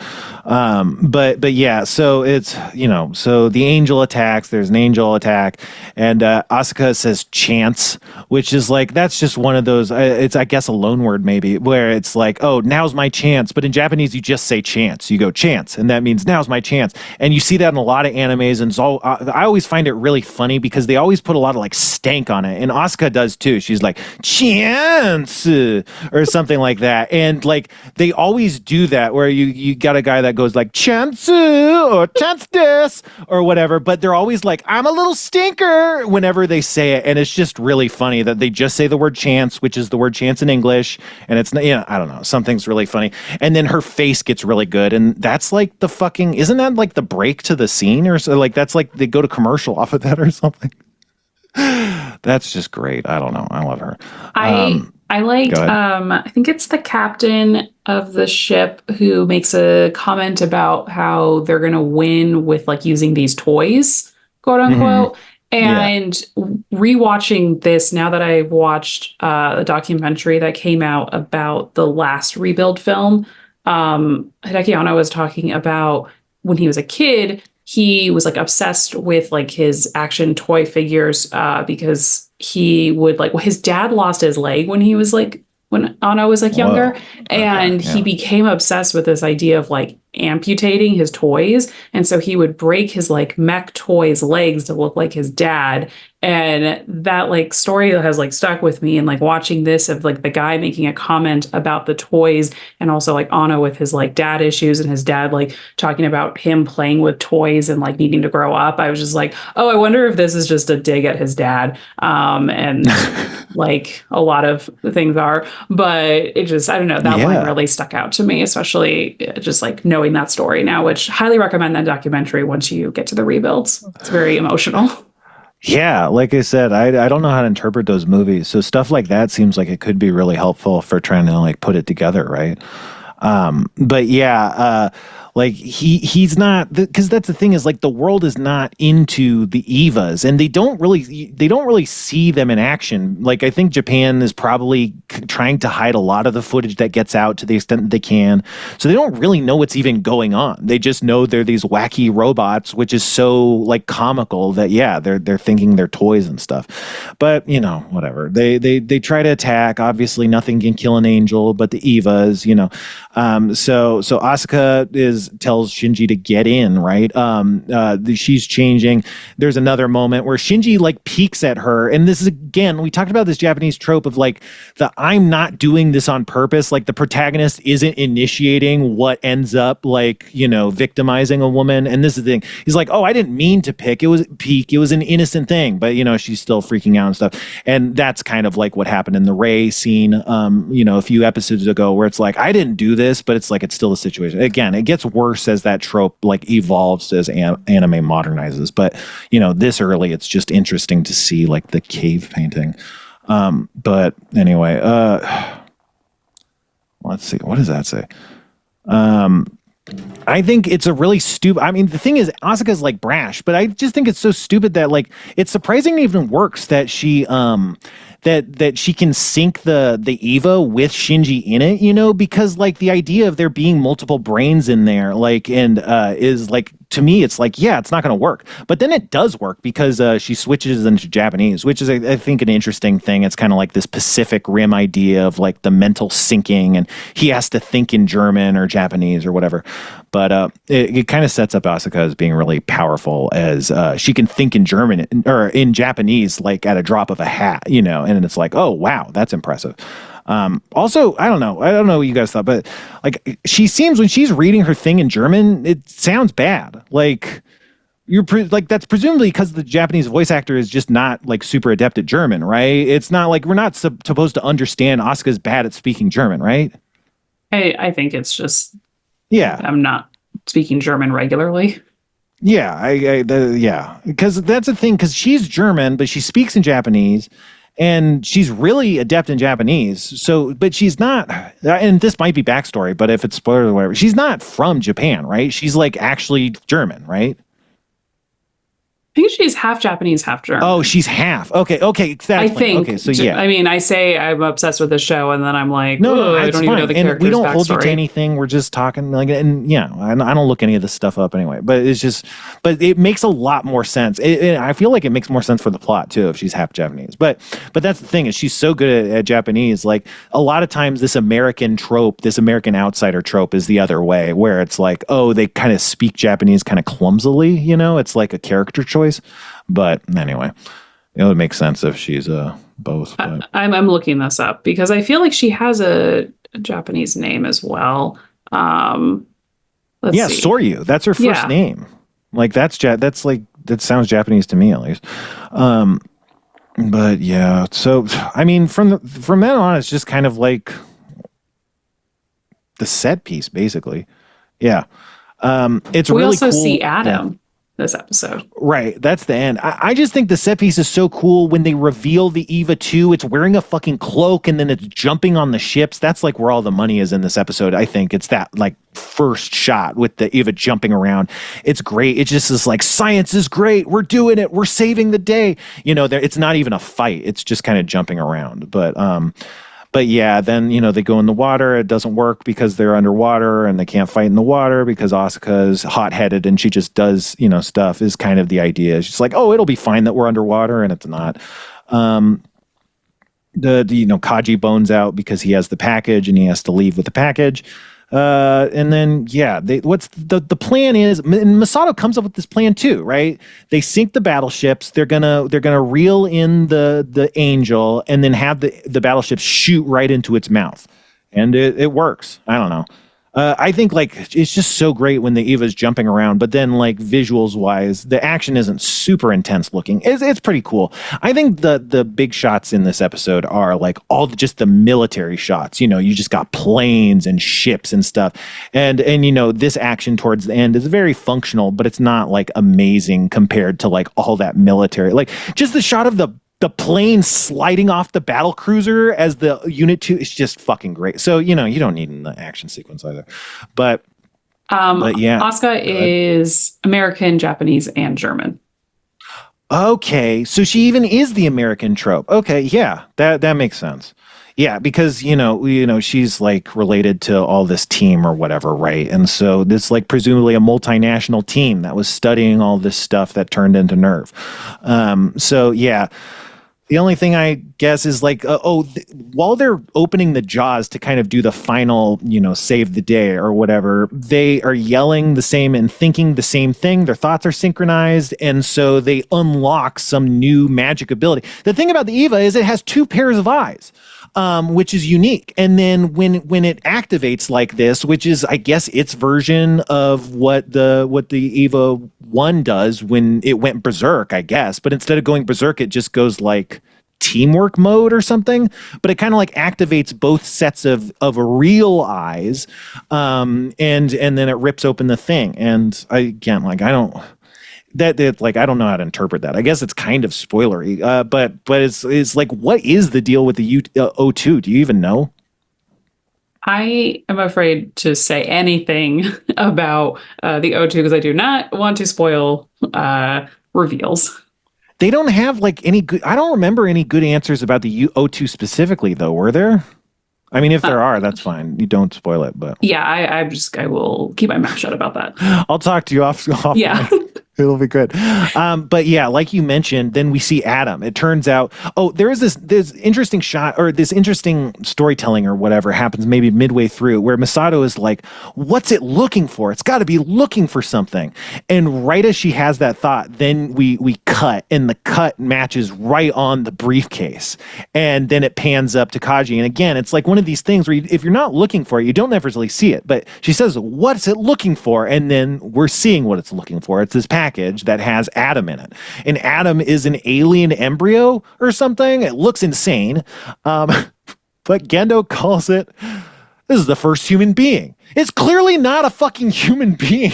But yeah, so it's, you know, so the angel attacks, there's an angel attack, and Asuka says chance, which is like, that's just one of those, it's I guess a loan word maybe, where it's like, oh, now's my chance, but in Japanese you just say chance. You go chance, and that means now's my chance. And you see that in a lot of animes, and so I always find it really funny because they always put a lot of like stank on it, and Asuka does too. She's like chance or something like that, and like they always do that where you got a guy that goes like chance or chance this or whatever, but they're always like, I'm a little stinker whenever they say it, and it's just really funny that they just say the word chance, which is the word chance in English, and it's not, you know, I don't know, something's really funny. And then her face gets really good, and that's like the fucking, isn't that like the break to the scene, or so, like that's like they go to commercial off of that or something. That's just great. I don't know. I love her. I liked, I think it's the captain of the ship who makes a comment about how they're going to win with like using these toys, quote unquote. Mm-hmm. And rewatching this, now that I've watched a documentary that came out about the last Rebuild film, Hideki Anno was talking about when he was a kid, he was like obsessed with like his action toy figures because he would like, well, his dad lost his leg when he was like, when Anno was like younger. Whoa. And he became obsessed with this idea of like amputating his toys. And so he would break his like mech toys legs to look like his dad. And that like story has like stuck with me, and like watching this of like the guy making a comment about the toys, and also like Anno with his like dad issues and his dad like talking about him playing with toys and like needing to grow up. I was just like, oh, I wonder if this is just a dig at his dad. And like a lot of things are, but it just, I don't know, that line really stuck out to me, especially just like knowing that story now, which highly recommend that documentary once you get to the rebuilds. It's very emotional. Yeah, like I said, I don't know how to interpret those movies. So stuff like that seems like it could be really helpful for trying to like put it together, right? But yeah, like he's not, because that's the thing, is like the world is not into the Evas, and they don't really see them in action. Like I think Japan is probably trying to hide a lot of the footage that gets out to the extent that they can. So they don't really know what's even going on. They just know they're these wacky robots, which is so like comical that they're thinking they're toys and stuff. But you know, whatever. They try to attack. Obviously nothing can kill an angel but the Evas, you know. So Asuka tells Shinji to get in, right? She's changing. There's another moment where Shinji like peeks at her, and this is again, we talked about this Japanese trope of like I'm not doing this on purpose. Like the protagonist isn't initiating what ends up like, victimizing a woman. And this is the thing. He's like, oh, I didn't mean to peek. It was an innocent thing, but she's still freaking out and stuff. And that's kind of like what happened in the Rey scene, a few episodes ago, where it's like, I didn't do this, but it's like, it's still a situation. Again, it gets worse as that trope like evolves as anime modernizes. But, this early, it's just interesting to see like the cave painting. But anyway, let's see. What does that say? I think it's a really stupid. I mean, the thing is, Asuka's like brash, but I just think it's so stupid that like it's surprisingly even works that she that she can sync the Eva with Shinji in it, because like the idea of there being multiple brains in there, like, and is like, to me, it's like, yeah, it's not going to work. But then it does work because she switches into Japanese, which is, I think, an interesting thing. It's kind of like this Pacific Rim idea of like the mental syncing, and he has to think in German or Japanese or whatever. But it kind of sets up Asuka as being really powerful, as she can think in German or in Japanese, like at a drop of a hat, and it's like, oh, wow, that's impressive. Also, I don't know what you guys thought, but like she seems, when she's reading her thing in German, it sounds bad. Like like that's presumably because the Japanese voice actor is just not like super adept at German, right? It's not like we're not supposed to understand Asuka's bad at speaking German, right? I think it's just, yeah, I'm not speaking German regularly. Yeah, yeah, because that's the thing, because she's German, but she speaks in Japanese. And she's really adept in Japanese. So, but she's not, and this might be backstory, but if it's spoilers or whatever, she's not from Japan, right? She's like actually German, right? I think she's half Japanese, half German. Oh, she's half. Okay. I think. Okay, so yeah. I mean, I say I'm obsessed with the show, and then I'm like, no, I don't even know the character's backstory. We don't hold you to anything. We're just talking like, and yeah, I don't look any of this stuff up anyway. But it's just, but it makes a lot more sense. I feel like it makes more sense for the plot too if she's half Japanese. But that's the thing, is she's so good at Japanese. Like a lot of times, this American trope, this American outsider trope, is the other way, where it's like, oh, they kind of speak Japanese kind of clumsily. It's like a character choice. But anyway, it would make sense if she's both. But. I'm looking this up because I feel like she has a Japanese name as well. Let's see. Soryu. That's her first name. Like that's like, that sounds Japanese to me at least. But yeah, so I mean, from then on, it's just kind of like the set piece, basically. Yeah, it's we really also cool. see Adam this episode. Right, that's the end. I just think the set piece is so cool when they reveal the Eva 2. It's wearing a fucking cloak and then it's jumping on the ships. That's like where all the money is in this episode. I think it's that like first shot with the Eva jumping around. It's great. It just is like, science is great. We're doing it. We're saving the day. It's not even a fight. It's just kind of jumping around. But yeah, then, they go in the water. It doesn't work because they're underwater and they can't fight in the water because Asuka is hot-headed and she just does, stuff, is kind of the idea. She's like, oh, it'll be fine that we're underwater, and it's not. Kaji bones out because he has the package and he has to leave with the package. And then, yeah, what's the plan is, and Misato comes up with this plan too, right? They sink the battleships. They're gonna reel in the angel and then have the battleships shoot right into its mouth. And it works. I don't know. I think like it's just so great when the Eva's jumping around, but then like visuals wise, the action isn't super intense looking. It's pretty cool. I think the big shots in this episode are like just the military shots. You just got planes and ships and stuff, and this action towards the end is very functional, but it's not like amazing compared to like all that military. Like just the shot of the plane sliding off the battle cruiser as the Unit 2 is just fucking great. So, you don't need an action sequence either. But yeah. Asuka is American, Japanese, and German. Okay. So she even is the American trope. Okay. Yeah. That makes sense. Yeah, because, she's like related to all this team or whatever, right? And so this like presumably a multinational team that was studying all this stuff that turned into Nerve. So yeah. The only thing I guess is like, while they're opening the jaws to kind of do the final, save the day or whatever, they are yelling the same and thinking the same thing. Their thoughts are synchronized. And so they unlock some new magic ability. The thing about the Eva is it has 2 pairs of eyes. Which is unique. And then when it activates like this, which is, I guess, its version of what the Eva 1 does when it went berserk, I guess. But instead of going berserk, it just goes like teamwork mode or something. But it kind of like activates both sets of real eyes. And then it rips open the thing. And I don't know how to interpret that. I guess it's kind of spoilery, but it's like, what is the deal with the O2? Do you even know? I am afraid to say anything about the O2 because I do not want to spoil reveals. They don't have like any good. I don't remember any good answers about the O2 specifically, though. Were there? I mean, if there are, that's fine. You don't spoil it, but yeah, I will keep my mouth shut about that. I'll talk to you off. Yeah. It'll be good. But yeah, like you mentioned, then we see Adam. It turns out, there is this interesting shot or this interesting storytelling or whatever happens maybe midway through where Misato is like, what's it looking for? It's got to be looking for something. And right as she has that thought, then we cut, and the cut matches right on the briefcase. And then it pans up to Kaji. And again, it's like one of these things where if you're not looking for it, you don't necessarily see it. But she says, what's it looking for? And then we're seeing what it's looking for. It's this package that has Adam in it. And Adam is an alien embryo or something. It looks insane. But Gendo calls it, this is the first human being. It's clearly not a fucking human being.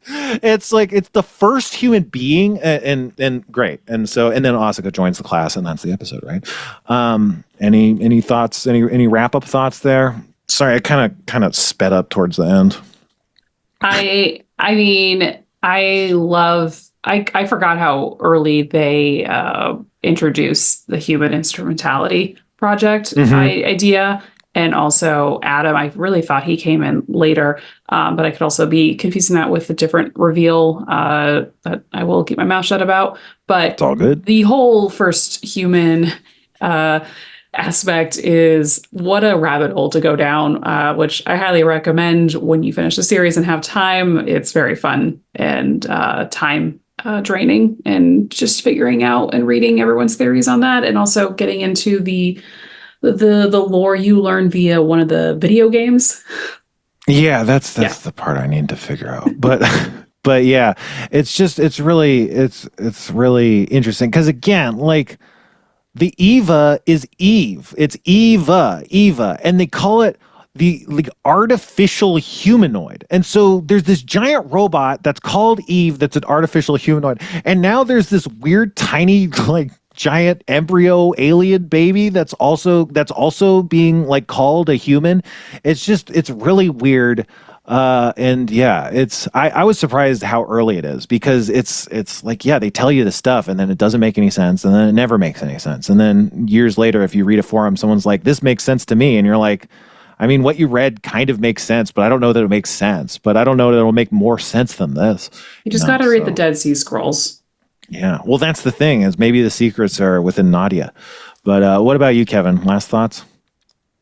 It's like, it's the first human being and great. And then Asuka joins the class and that's the episode, right? Any thoughts, any wrap up thoughts there? Sorry, I kind of sped up towards the end. I mean, I forgot how early they introduced the human instrumentality project idea. And also Adam, I really thought he came in later, but I could also be confusing that with a different reveal that I will keep my mouth shut about. But it's all good. The whole first human aspect is what a rabbit hole to go down, which I highly recommend when you finish the series and have time. It's very fun and time draining, and just figuring out and reading everyone's theories on that, and also getting into the lore you learn via one of the video games. Yeah, that's the part I need to figure out. But yeah, it's really interesting because again, like, the Eva is Eve. It's Eva, and they call it the artificial humanoid. And so there's this giant robot that's called Eve that's an artificial humanoid. And now there's this weird tiny like giant embryo alien baby that's also being like called a human. It's really weird. And yeah, I was surprised how early it is, because it's like, yeah, they tell you the stuff and then it doesn't make any sense, and then it never makes any sense. And then years later, if you read a forum, someone's like, this makes sense to me. And you're like, I mean, what you read kind of makes sense, but I don't know that it makes sense, but I don't know that it'll make more sense than this. You just got to read the Dead Sea Scrolls. Yeah. Well, that's the thing, is maybe the secrets are within Nadia. But what about you, Kevin? Last thoughts?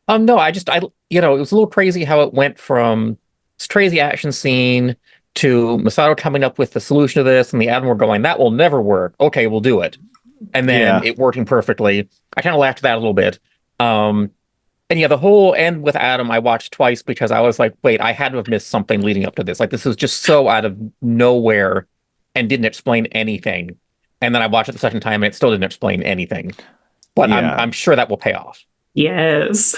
No, it was a little crazy how it went from this crazy action scene to Misato coming up with the solution to this, and the Admiral going, that will never work. Okay, we'll do it. And then it working perfectly. I kind of laughed at that a little bit. And yeah, the whole end with Adam, I watched twice because I was like, wait, I had to have missed something leading up to this. Like, this was just so out of nowhere and didn't explain anything. And then I watched it the second time and it still didn't explain anything. But I'm sure that will pay off. Yes.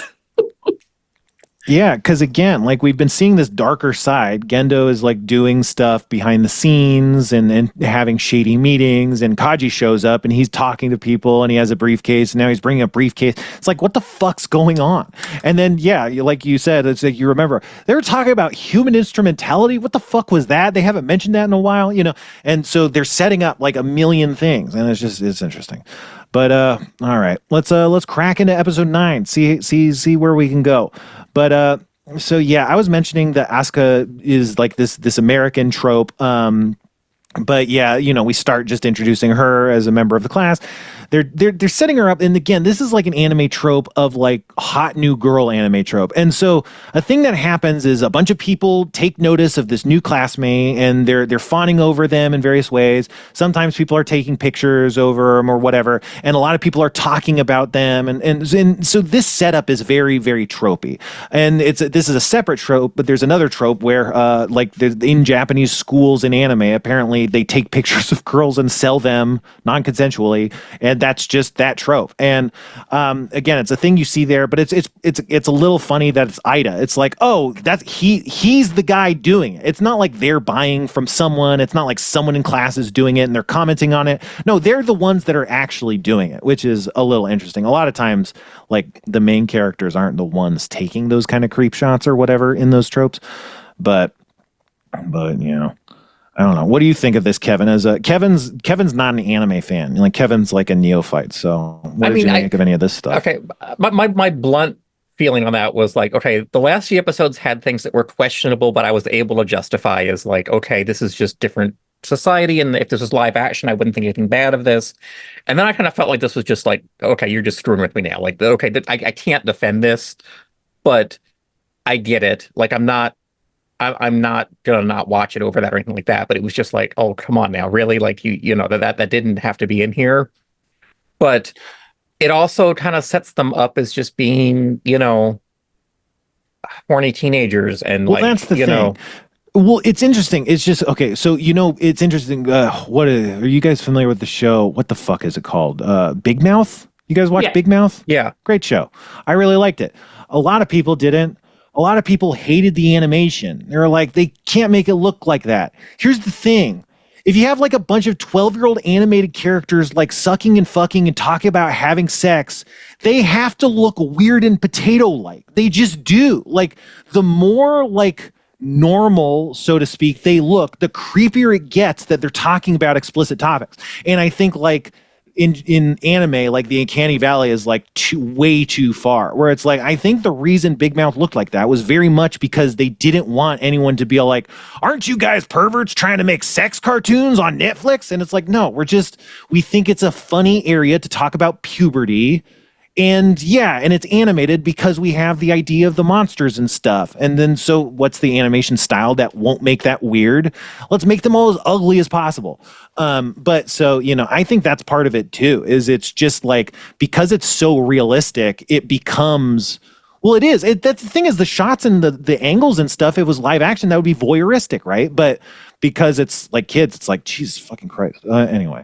Yeah, because again, like, we've been seeing this darker side. Gendo is like doing stuff behind the scenes and having shady meetings, and Kaji shows up and he's talking to people and he has a briefcase, and now he's bringing a briefcase. It's like, what the fuck's going on? And then, yeah, like you said, it's like, you remember, they were talking about human instrumentality. What the fuck was that? They haven't mentioned that in a while, and so they're setting up like a million things, and it's interesting. But all right, let's crack into episode 9. See where we can go. But so yeah, I was mentioning that Asuka is like this American trope. But yeah, we start just introducing her as a member of the class. they're setting her up. And again, this is like an anime trope of like hot new girl anime trope. And so a thing that happens is a bunch of people take notice of this new classmate, and they're fawning over them in various ways. Sometimes people are taking pictures over them or whatever, and a lot of people are talking about them. And so this setup is very, very tropey. And this is a separate trope, but there's another trope where like in Japanese schools in anime, apparently they take pictures of girls and sell them non-consensually, and that's just that trope. And again, it's a thing you see there, but it's a little funny that it's Ida. It's like, oh, he's the guy doing it. It's not like they're buying from someone. It's not like someone in class is doing it and they're commenting on it. No, they're the ones that are actually doing it, which is a little interesting. A lot of times, like, the main characters aren't the ones taking those kind of creep shots or whatever in those tropes. But you know, I don't know. What do you think of this, Kevin? Kevin's not an anime fan. Like, Kevin's like a neophyte. So what did you think of any of this stuff? Okay, my blunt feeling on that was like, okay, the last few episodes had things that were questionable, but I was able to justify as like, okay, this is just different society, and if this was live action, I wouldn't think anything bad of this. And then I kind of felt like this was just like, okay, you're just screwing with me now. Like, okay, I can't defend this, but I get it. Like, I'm not gonna not watch it over that or anything like that. But it was just like, oh, come on now, really? Like, you know, that didn't have to be in here. But it also kind of sets them up as just being, you know, horny teenagers, and well, that's the thing. Well, it's interesting. It's just, okay, so, you know, it's interesting. Are you guys familiar with the show? What the fuck is it called? Big Mouth? You guys watch Big Mouth? Yeah. Great show. I really liked it. A lot of people didn't. A lot of people hated the animation. They were like, they can't make it look like that. Here's the thing. If you have like a bunch of 12-year-old animated characters like sucking and fucking and talking about having sex, they have to look weird and potato-like. They just do. Like, the more like normal, so to speak, they look, the creepier it gets that they're talking about explicit topics. And I think like in anime, like the Uncanny Valley is like way too far, where it's like, I think the reason Big Mouth looked like that was very much because they didn't want anyone to be all like, aren't you guys perverts trying to make sex cartoons on Netflix? And it's like, no, we think it's a funny area to talk about puberty. And yeah, and it's animated because we have the idea of the monsters and stuff. And then, so what's the animation style that won't make that weird? Let's make them all as ugly as possible. But so, you know, I think that's part of it too, is it's just like, because it's so realistic, it becomes, well, it is. That's the thing, is the shots and the angles and stuff, it was live action, that would be voyeuristic, right? But because it's like kids, it's like, Jesus fucking Christ. Anyway.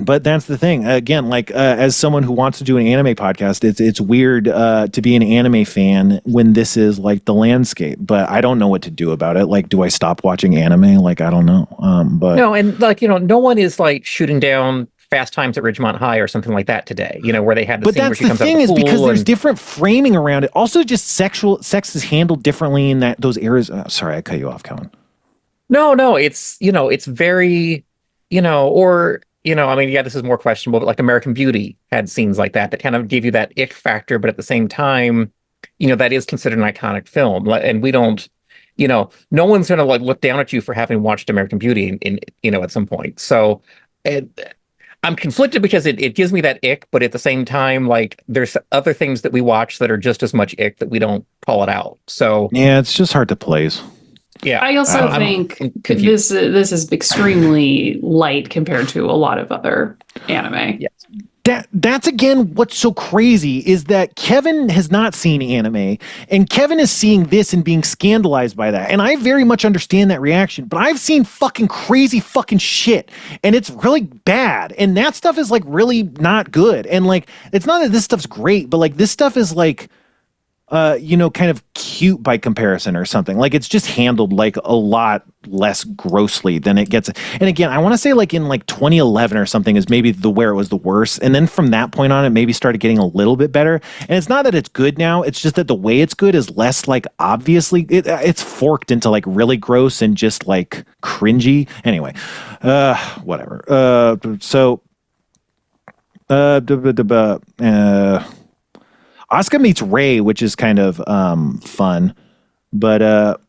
But that's the thing. Again, like as someone who wants to do an anime podcast, it's weird to be an anime fan when this is like the landscape. But I don't know what to do about it. Like, do I stop watching anime? Like, I don't know. But no, and like, you know, no one is like shooting down Fast Times at Ridgemont High or something like that today. You know, where they had the scene where she comes out of the pool. But that's the thing, is because there's different framing around it. Also, just sex is handled differently in those areas. Sorry, I cut you off, Colin. No, it's, you know, it's very, you know, or. You know, I mean, yeah, this is more questionable, but like American Beauty had scenes like that kind of give you that ick factor, but at the same time, you know, that is considered an iconic film. And we don't, you know, no one's going to like look down at you for having watched American Beauty in you know, at some point. So I'm conflicted because it gives me that ick, but at the same time, like, there's other things that we watch that are just as much ick that we don't call it out. So yeah, it's just hard to place. Yeah, I also think this is extremely light compared to a lot of other anime. Yes. That's again what's so crazy, is that Kevin has not seen anime, and Kevin is seeing this and being scandalized by that. And I very much understand that reaction, but I've seen fucking crazy fucking shit, and it's really bad. And that stuff is like really not good. And like, it's not that this stuff's great, but like this stuff is like, you know, kind of cute by comparison or something. Like, it's just handled like a lot less grossly than it gets. And again, I want to say like in like 2011 or something is maybe where it was the worst. And then from that point on, it maybe started getting a little bit better. And it's not that it's good now. It's just that the way it's good is less like obviously it's forked into like really gross and just like cringy. Anyway, whatever. Asuka meets Ray, which is kind of fun, but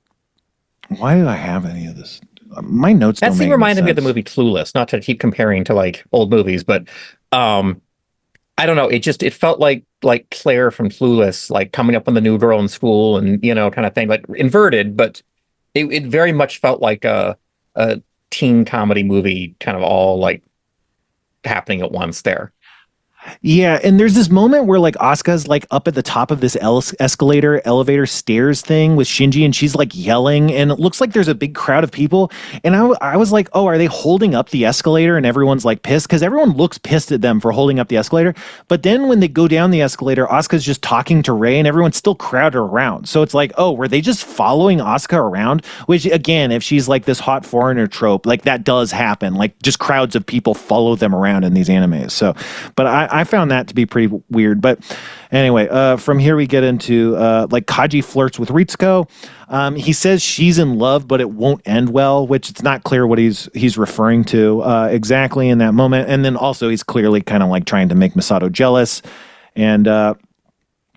why did I have any of this? My notes That don't scene make reminded any me of the sense. movie Clueless, not to keep comparing to like old movies, but I don't know. It felt like Claire from Clueless, like coming up on the new girl in school and, kind of thing, like inverted, but it very much felt like a teen comedy movie kind of all like happening at once there. Yeah, and there's this moment where like Asuka's like up at the top of this escalator, elevator, stairs thing with Shinji, and she's like yelling, and it looks like there's a big crowd of people. And I was like, oh, are they holding up the escalator? And everyone's like pissed because everyone looks pissed at them for holding up the escalator. But then when they go down the escalator, Asuka's just talking to Rei, and everyone's still crowded around. So it's like, oh, were they just following Asuka around? Which again, if she's like this hot foreigner trope, like that does happen. Like just crowds of people follow them around in these animes. So, but I found that to be pretty weird. But anyway, from here we get into like Kaji flirts with Ritsuko. He says she's in love, but it won't end well, which it's not clear what he's referring to exactly in that moment. And then also he's clearly kind of like trying to make Misato jealous. And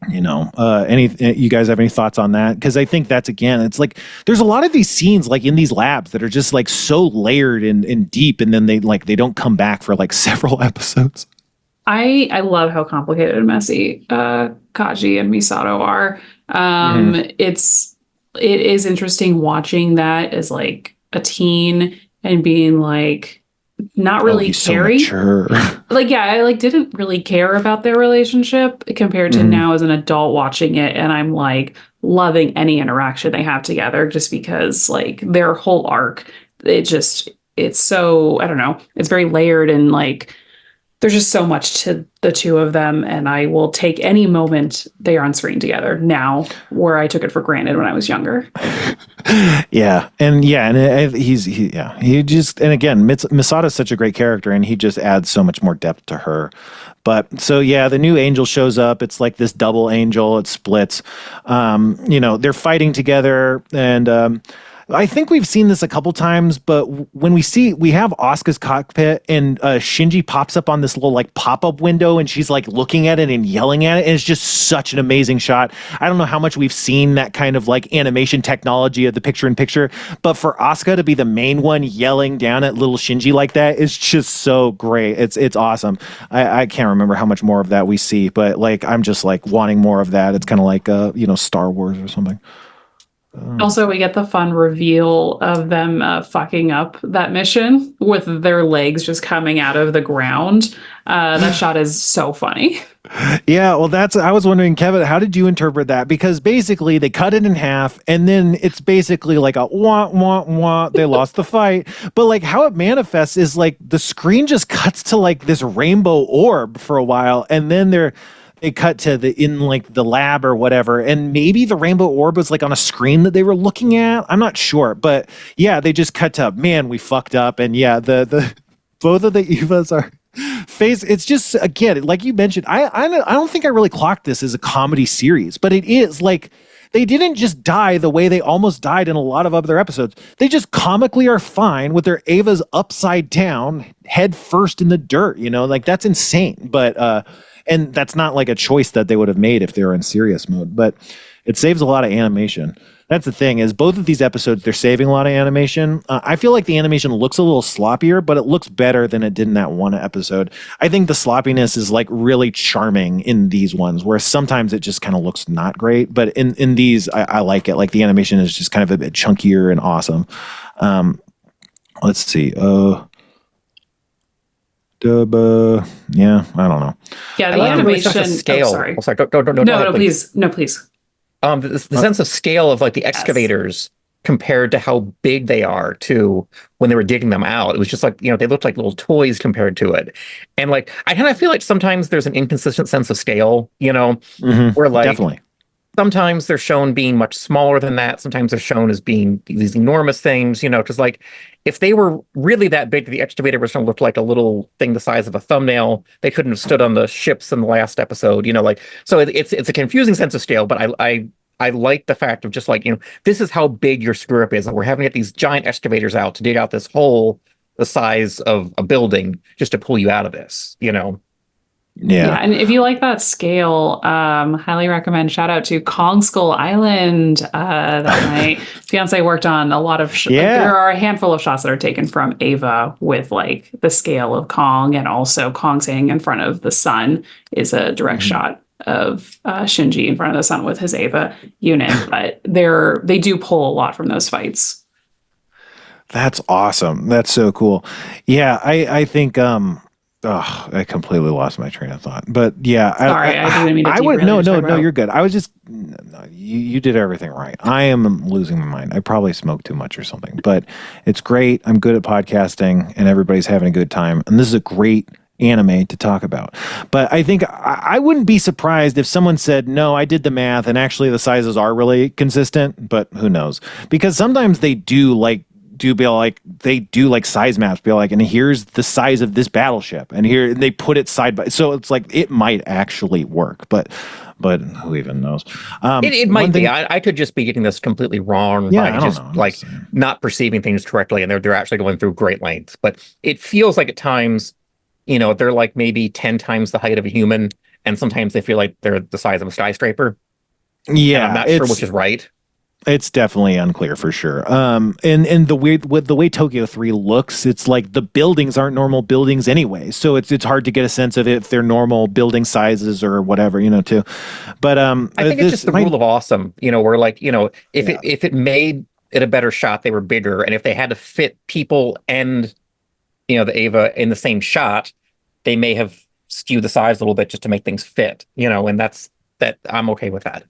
you guys have any thoughts on that? Because I think that's, again, it's like there's a lot of these scenes like in these labs that are just like so layered and deep, and then they don't come back for like several episodes. I love how complicated and messy Kaji and Misato are. It is interesting watching that as like a teen and being like not really caring. So mature. Like, yeah, I like didn't really care about their relationship compared to now as an adult watching it, and I'm like loving any interaction they have together just because like their whole arc, it's so, I don't know, it's very layered and like there's just so much to the two of them, and I will take any moment they are on screen together now, where I took it for granted when I was younger. Yeah, and he just, and again, Misato's such a great character, and he just adds so much more depth to her. But so yeah, the new angel shows up. It's like this double angel. It splits. They're fighting together, and I think we've seen this a couple times, but when we have Asuka's cockpit and Shinji pops up on this little like pop-up window and she's like looking at it and yelling at it. And it's just such an amazing shot. I don't know how much we've seen that kind of like animation technology of the picture in picture, but for Asuka to be the main one yelling down at little Shinji like that is just so great. It's awesome. I can't remember how much more of that we see, but like, I'm just like wanting more of that. It's kind of like, Star Wars or something. Also, we get the fun reveal of them fucking up that mission with their legs just coming out of the ground. That shot is so funny. Yeah, well, I was wondering, Kevin, how did you interpret that? Because basically they cut it in half and then it's basically like a wah, wah, wah, they lost the fight. But like how it manifests is like the screen just cuts to like this rainbow orb for a while, and then they cut to in like the lab or whatever, and maybe the rainbow orb was like on a screen that they were looking at. I'm not sure, but yeah, they just cut to, man, we fucked up. And yeah, the both of the Evas are face. It's just, again, like you mentioned, I don't think I really clocked this as a comedy series, but it is like they didn't just die the way they almost died in a lot of other episodes. They just comically are fine with their Evas upside down, head first in the dirt. Like that's insane. But and that's not like a choice that they would have made if they were in serious mode, but it saves a lot of animation. That's the thing, is both of these episodes, they're saving a lot of animation. I feel like the animation looks a little sloppier, but it looks better than it did in that one episode. I think the sloppiness is like really charming in these ones, whereas sometimes it just kind of looks not great. But in these, I like it. Like the animation is just kind of a bit chunkier and awesome. Let's see. Yeah, I don't know. Yeah, I the like the animation. sense of scale. Oh, sorry. Oh, sorry. Go No, ahead, please. please. No, please. The sense of scale of like the excavators compared to how big they are to when they were digging them out. It was just like, they looked like little toys compared to it. And like, I kind of feel like sometimes there's an inconsistent sense of scale, where like, definitely. Sometimes they're shown being much smaller than that. Sometimes they're shown as being these enormous things, because like if they were really that big, the excavator was going to look like a little thing the size of a thumbnail. They couldn't have stood on the ships in the last episode, so it's a confusing sense of scale. But I like the fact of just like, this is how big your screw up is. And we're having to get these giant excavators out to dig out this hole the size of a building just to pull you out of this, Yeah, and if you like that scale, highly recommend. Shout out to Kong Skull Island that my fiance worked on. A lot of there are a handful of shots that are taken from Eva with like the scale of Kong, and also Kong standing in front of the sun is a direct shot of Shinji in front of the sun with his Eva unit. But they do pull a lot from those fights. That's awesome. That's so cool. Yeah, I think oh, I completely lost my train of thought. But yeah, sorry, I didn't mean to. I would no, you're good. I was just no, you did everything right. I am losing my mind. I probably smoked too much or something. But it's great. I'm good at podcasting, and everybody's having a good time. And this is a great anime to talk about. But I think I wouldn't be surprised if someone said, no, I did the math, and actually the sizes are really consistent. But who knows? Because sometimes they do size maps, be like, and here's the size of this battleship, and here they put it side by, so it's like it might actually work, but who even knows? It might be. I could just be getting this completely wrong by just like not perceiving things correctly, and they're actually going through great lengths. But it feels like at times, they're like maybe 10 times the height of a human, and sometimes they feel like they're the size of a skyscraper. Yeah, and I'm not sure which is right. It's definitely unclear for sure. And the way Tokyo 3 looks, it's like the buildings aren't normal buildings anyway. So it's hard to get a sense of if they're normal building sizes or whatever, too. But I think it's just the rule of awesome, where like, if it made it a better shot, they were bigger. And if they had to fit people and, the Eva in the same shot, they may have skewed the size a little bit just to make things fit, and that I'm okay with that.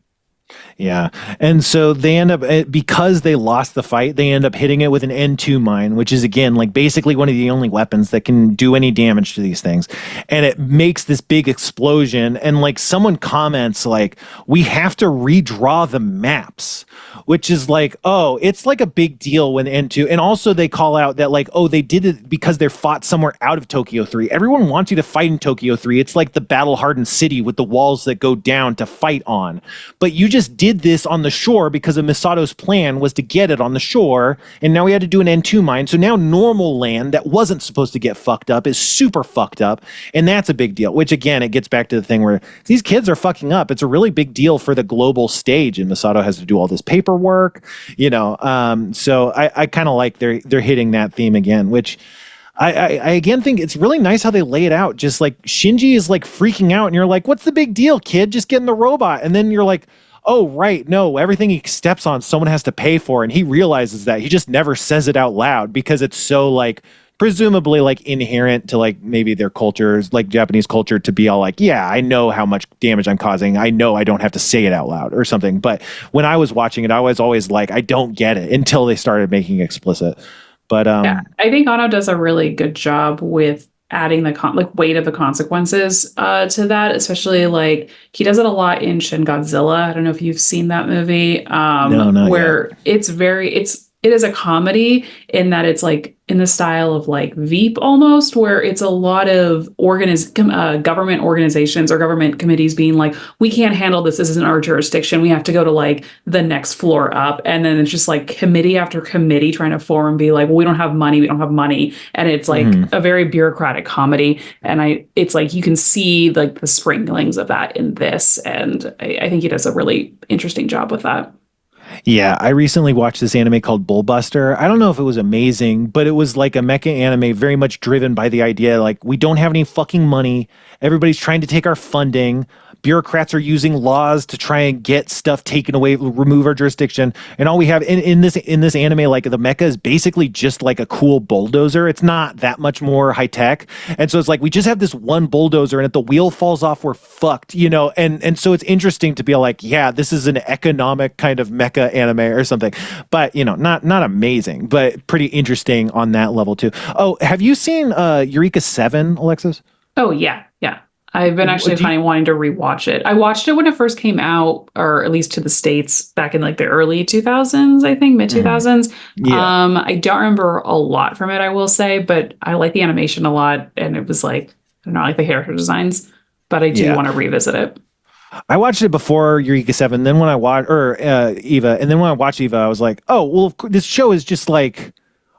Yeah. And so they end up, because they lost the fight, they end up hitting it with an N2 mine, which is, again, like basically one of the only weapons that can do any damage to these things. And it makes this big explosion. And like someone comments like, we have to redraw the maps, which is like, oh, it's like a big deal when N2. And also they call out that like, oh, they did it because they're fought somewhere out of Tokyo 3. Everyone wants you to fight in Tokyo 3. It's like the battle-hardened city with the walls that go down to fight on. But you just did this on the shore because of Misato's plan was to get it on the shore, and now we had to do an N2 mine. So now normal land that wasn't supposed to get fucked up is super fucked up, and that's a big deal, which again, it gets back to the thing where these kids are fucking up. It's a really big deal for the global stage, and Misato has to do all this paperwork, so I kind of like they're hitting that theme again, which I again think it's really nice how they lay it out. Just like Shinji is like freaking out, and you're like, what's the big deal, kid? Just get in the robot. And then you're like, oh, right, no, everything he steps on, someone has to pay for. And he realizes that. He just never says it out loud because it's so like presumably like inherent to like maybe their cultures, like Japanese culture, to be all like, yeah, I know how much damage I'm causing. I know I don't have to say it out loud or something. But when I was watching it, I was always like, I don't get it until they started making it explicit. But yeah, I think Ono does a really good job with adding the weight of the consequences to that, especially like he does it a lot in Shin Godzilla. I don't know if you've seen that movie, no, where yet. It is a comedy in that it's like in the style of like Veep almost, where it's a lot of government organizations or government committees being like, we can't handle this. This isn't our jurisdiction. We have to go to like the next floor up. And then it's just like committee after committee trying to form and be like, well, we don't have money. We don't have money. And it's like a very bureaucratic comedy. And it's like, you can see like the sprinklings of that in this. And I think he does a really interesting job with that. Yeah, I recently watched this anime called Bullbuster. I don't know if it was amazing, but it was like a mecha anime very much driven by the idea like we don't have any fucking money. Everybody's trying to take our funding. Bureaucrats are using laws to try and get stuff taken away, remove our jurisdiction. And all we have in this anime, like the mecha is basically just like a cool bulldozer. It's not that much more high tech. And so it's like, we just have this one bulldozer, and if the wheel falls off, we're fucked, And so it's interesting to be like, yeah, this is an economic kind of mecha anime or something, but not amazing, but pretty interesting on that level too. Oh, have you seen Eureka 7, Alexis? Oh yeah. I've been actually wanting to rewatch it. I watched it when it first came out, or at least to the States back in like the early 2000s, I think, mid 2000s. Yeah. I don't remember a lot from it, I will say, but I like the animation a lot. And it was like, I don't know, I like the character designs, but I do want to revisit it. I watched it before Eureka 7. Then when I watched Eva, and then when I watched Eva, I was like, oh, well, this show is just like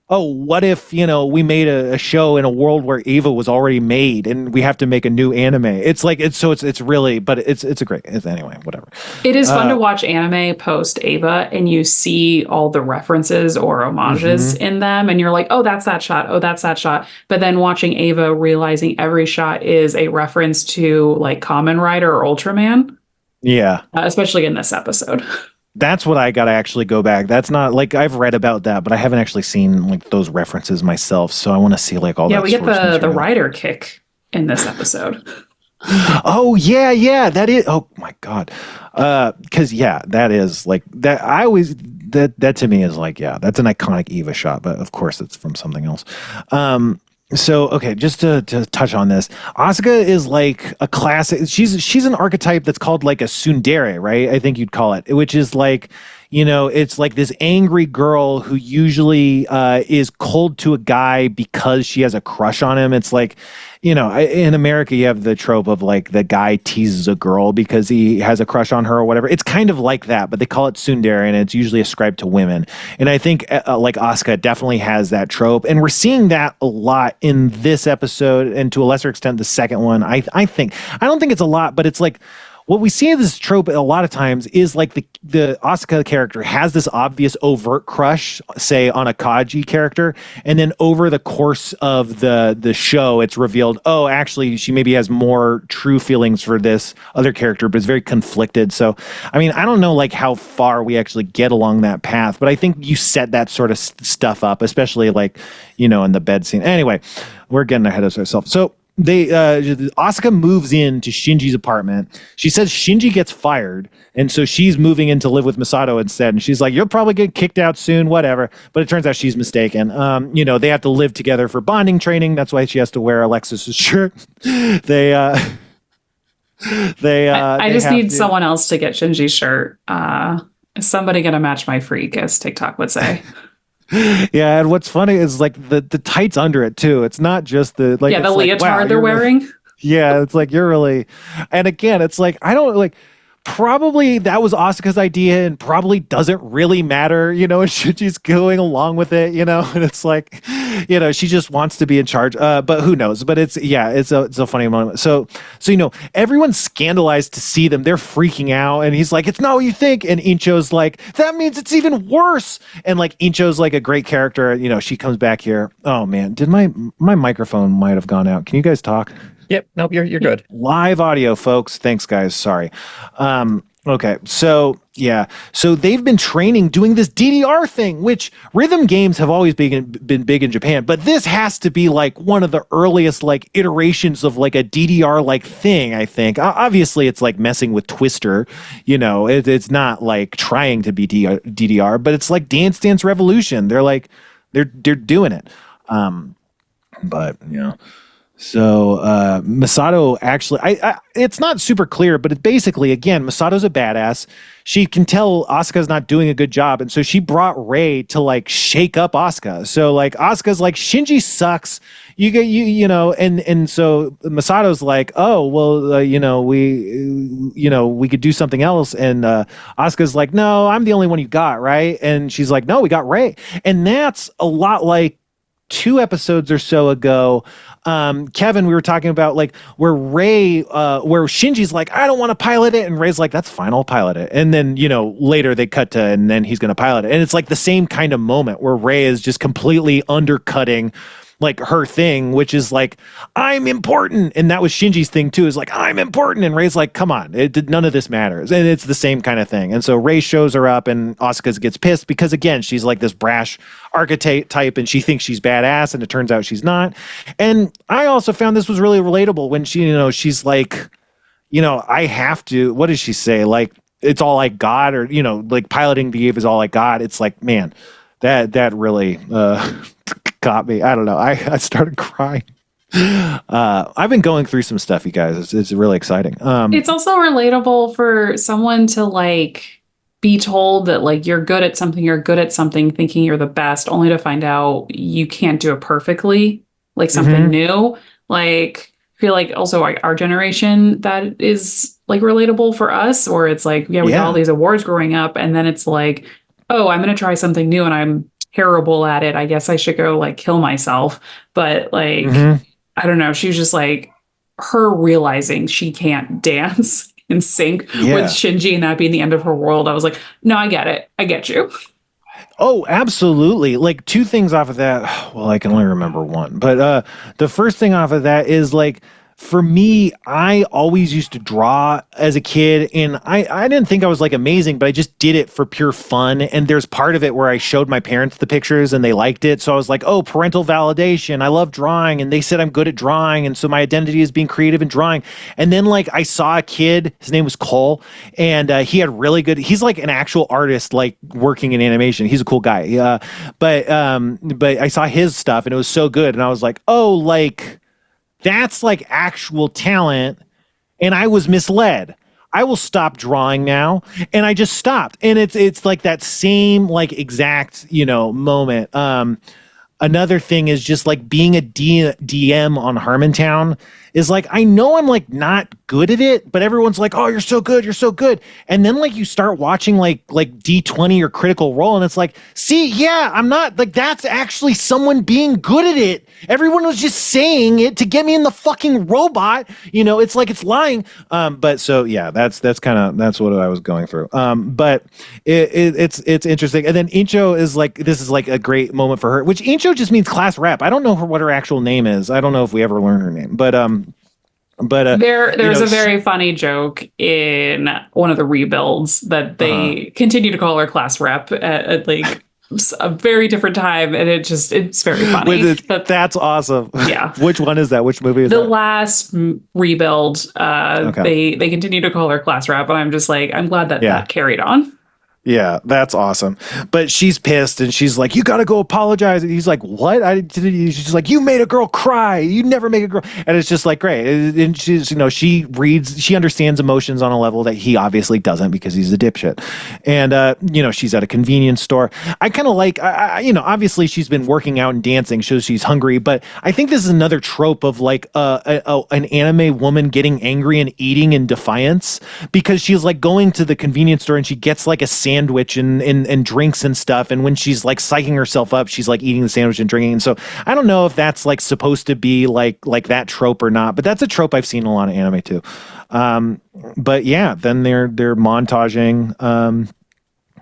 oh, what if, we made a show in a world where Eva was already made and we have to make a new anime? It's like, it's really, but it's a great, anyway, whatever. It is fun to watch anime post Eva and you see all the references or homages in them and you're like, oh, that's that shot. Oh, that's that shot. But then watching Eva, realizing every shot is a reference to like Kamen Rider or Ultraman. Yeah. Especially in this episode. That's what I got to actually go back. That's not like I've read about that, but I haven't actually seen like those references myself. So I want to see like all that. Yeah, we get the rider kick in this episode. Oh yeah, that is. Oh my god, because that is like that. I always that to me is like that's an iconic Eva shot, but of course it's from something else. So okay, just to touch on this, Asuka is like a classic. She's an archetype that's called like a tsundere, right? I think you'd call it, which is like, it's like this angry girl who usually is cold to a guy because she has a crush on him. It's like, in America, you have the trope of like the guy teases a girl because he has a crush on her or whatever. It's kind of like that, but they call it tsundere and it's usually ascribed to women. And I think like Asuka definitely has that trope. And we're seeing that a lot in this episode and to a lesser extent, the second one. I don't think it's a lot, but it's like, what we see in this trope a lot of times is like the Asuka character has this obvious overt crush, say on a Kaji character, and then over the course of the show, it's revealed, oh, actually, she maybe has more true feelings for this other character, but is very conflicted. So, I mean, I don't know like how far we actually get along that path, but I think you set that sort of stuff up, especially like, in the bed scene. Anyway, we're getting ahead of ourselves. So, Asuka moves into Shinji's apartment. She says Shinji gets fired, and so she's moving in to live with Misato instead. And she's like, "You'll probably get kicked out soon, whatever." But it turns out she's mistaken. They have to live together for bonding training. That's why she has to wear Alexis's shirt. I just need someone else to get Shinji's shirt. Is somebody gonna match my freak, as TikTok would say? Yeah, and what's funny is like the tights under it too. It's not just the like the leotard they're wearing. Yeah, it's like you're really, and again, it's like I don't like. Probably that was Asuka's idea and probably doesn't really matter, and Shinji's going along with it, and it's like, she just wants to be in charge. But who knows? But it's a funny moment. So everyone's scandalized to see them. They're freaking out, and he's like, "It's not what you think." And Incho's like, "That means it's even worse." And like Incho's like a great character. She comes back here. Oh man, did my microphone might have gone out? Can you guys talk? Yep. Nope. You're good. Live audio, folks. Thanks, guys. Sorry. Okay. So they've been training doing this DDR thing, which rhythm games have always been big in Japan, but this has to be like one of the earliest like iterations of like a DDR like thing. I think obviously it's like messing with Twister, it's not like trying to be DDR, but it's like Dance Dance Revolution. They're like, they're doing it. But So Misato actually, it's not super clear, but it basically, again, Misato's a badass. She can tell Asuka's not doing a good job, and so she brought Rei to like shake up Asuka. So like Asuka's like, Shinji sucks. And so Misato's like, oh well, we could do something else. And Asuka's like, no, I'm the only one you got, right? And she's like, no, we got Rei, and that's a lot like 2 episodes or so ago. Kevin, we were talking about like where Shinji's like, I don't want to pilot it. And Rei's like, that's fine, I'll pilot it. And then, later they cut to, and then he's going to pilot it. And it's like the same kind of moment where Rei is just completely undercutting like her thing, which is like, I'm important. And that was Shinji's thing too, is like, I'm important. And Rei's like, come on, none of this matters. And it's the same kind of thing. And so Rei shows her up and Asuka gets pissed because again, she's like this brash archetype and she thinks she's badass and it turns out she's not. And I also found this was really relatable when she's like, I have to, what does she say? Like, it's all I got, or, like piloting the Eve is all I got. It's like, man, that really, got me. I don't know. I started crying. I've been going through some stuff, you guys. It's really exciting. It's also relatable for someone to like be told that like you're good at something, thinking you're the best, only to find out you can't do it perfectly, like something new. Like, I feel like also our generation, that is like relatable for us, or it's like, we got all these awards growing up, and then it's like, oh, I'm going to try something new and I'm terrible at it. I guess I should go like kill myself. But like, I don't know. She was just like her realizing she can't dance in sync with Shinji and that being the end of her world. I was like, no, I get it. I get you. Oh, absolutely. Like two things off of that. Well, I can only remember one, but the first thing off of that is like, for me, I always used to draw as a kid, and I didn't think I was like amazing, but I just did it for pure fun. And there's part of it where I showed my parents the pictures and they liked it. So I was like, oh, parental validation. I love drawing. And they said I'm good at drawing. And so my identity is being creative in drawing. And then like I saw a kid, his name was Cole, and he had really good, he's like an actual artist, like working in animation. He's a cool guy. But I saw his stuff and it was so good. And I was like, oh, like, that's like actual talent, and I was misled. I will stop drawing now, and I just stopped. And it's like that same like exact moment. Another thing is just like being a DM on Harmontown is like, I know I'm like not good at it, but everyone's like, oh, you're so good. You're so good. And then like you start watching like D20 or Critical Role, and it's like, see, yeah, I'm not like, that's actually someone being good at it. Everyone was just saying it to get me in the fucking robot. It's like, it's lying. But so yeah, that's what I was going through. But it's interesting. And then Incho is like, this is like a great moment for her, which Incho just means class rep. I don't know what her actual name is. I don't know if we ever learn her name, but there's a very funny joke in one of the rebuilds that they continue to call her class rep at like a very different time, and it's very funny. That's awesome. Yeah. Which one is that? Which movie is the that? last rebuild? They continue to call her class rep, and I'm just like, I'm glad that carried on. Yeah, that's awesome. But she's pissed and she's like, you got to go apologize. And he's like, what? She's like, you made a girl cry. You never make a girl. And it's just like, great. And she's, she understands emotions on a level that he obviously doesn't because he's a dipshit. And, she's at a convenience store. I kind of like, obviously she's been working out and dancing, shows she's hungry. But I think this is another trope of like an anime woman getting angry and eating in defiance, because she's like going to the convenience store and she gets like a sandwich and drinks and stuff, and when she's like psyching herself up, she's like eating the sandwich and drinking. And so I don't know if that's like supposed to be like that trope or not, but that's a trope I've seen in a lot of anime too. But yeah, then they're montaging.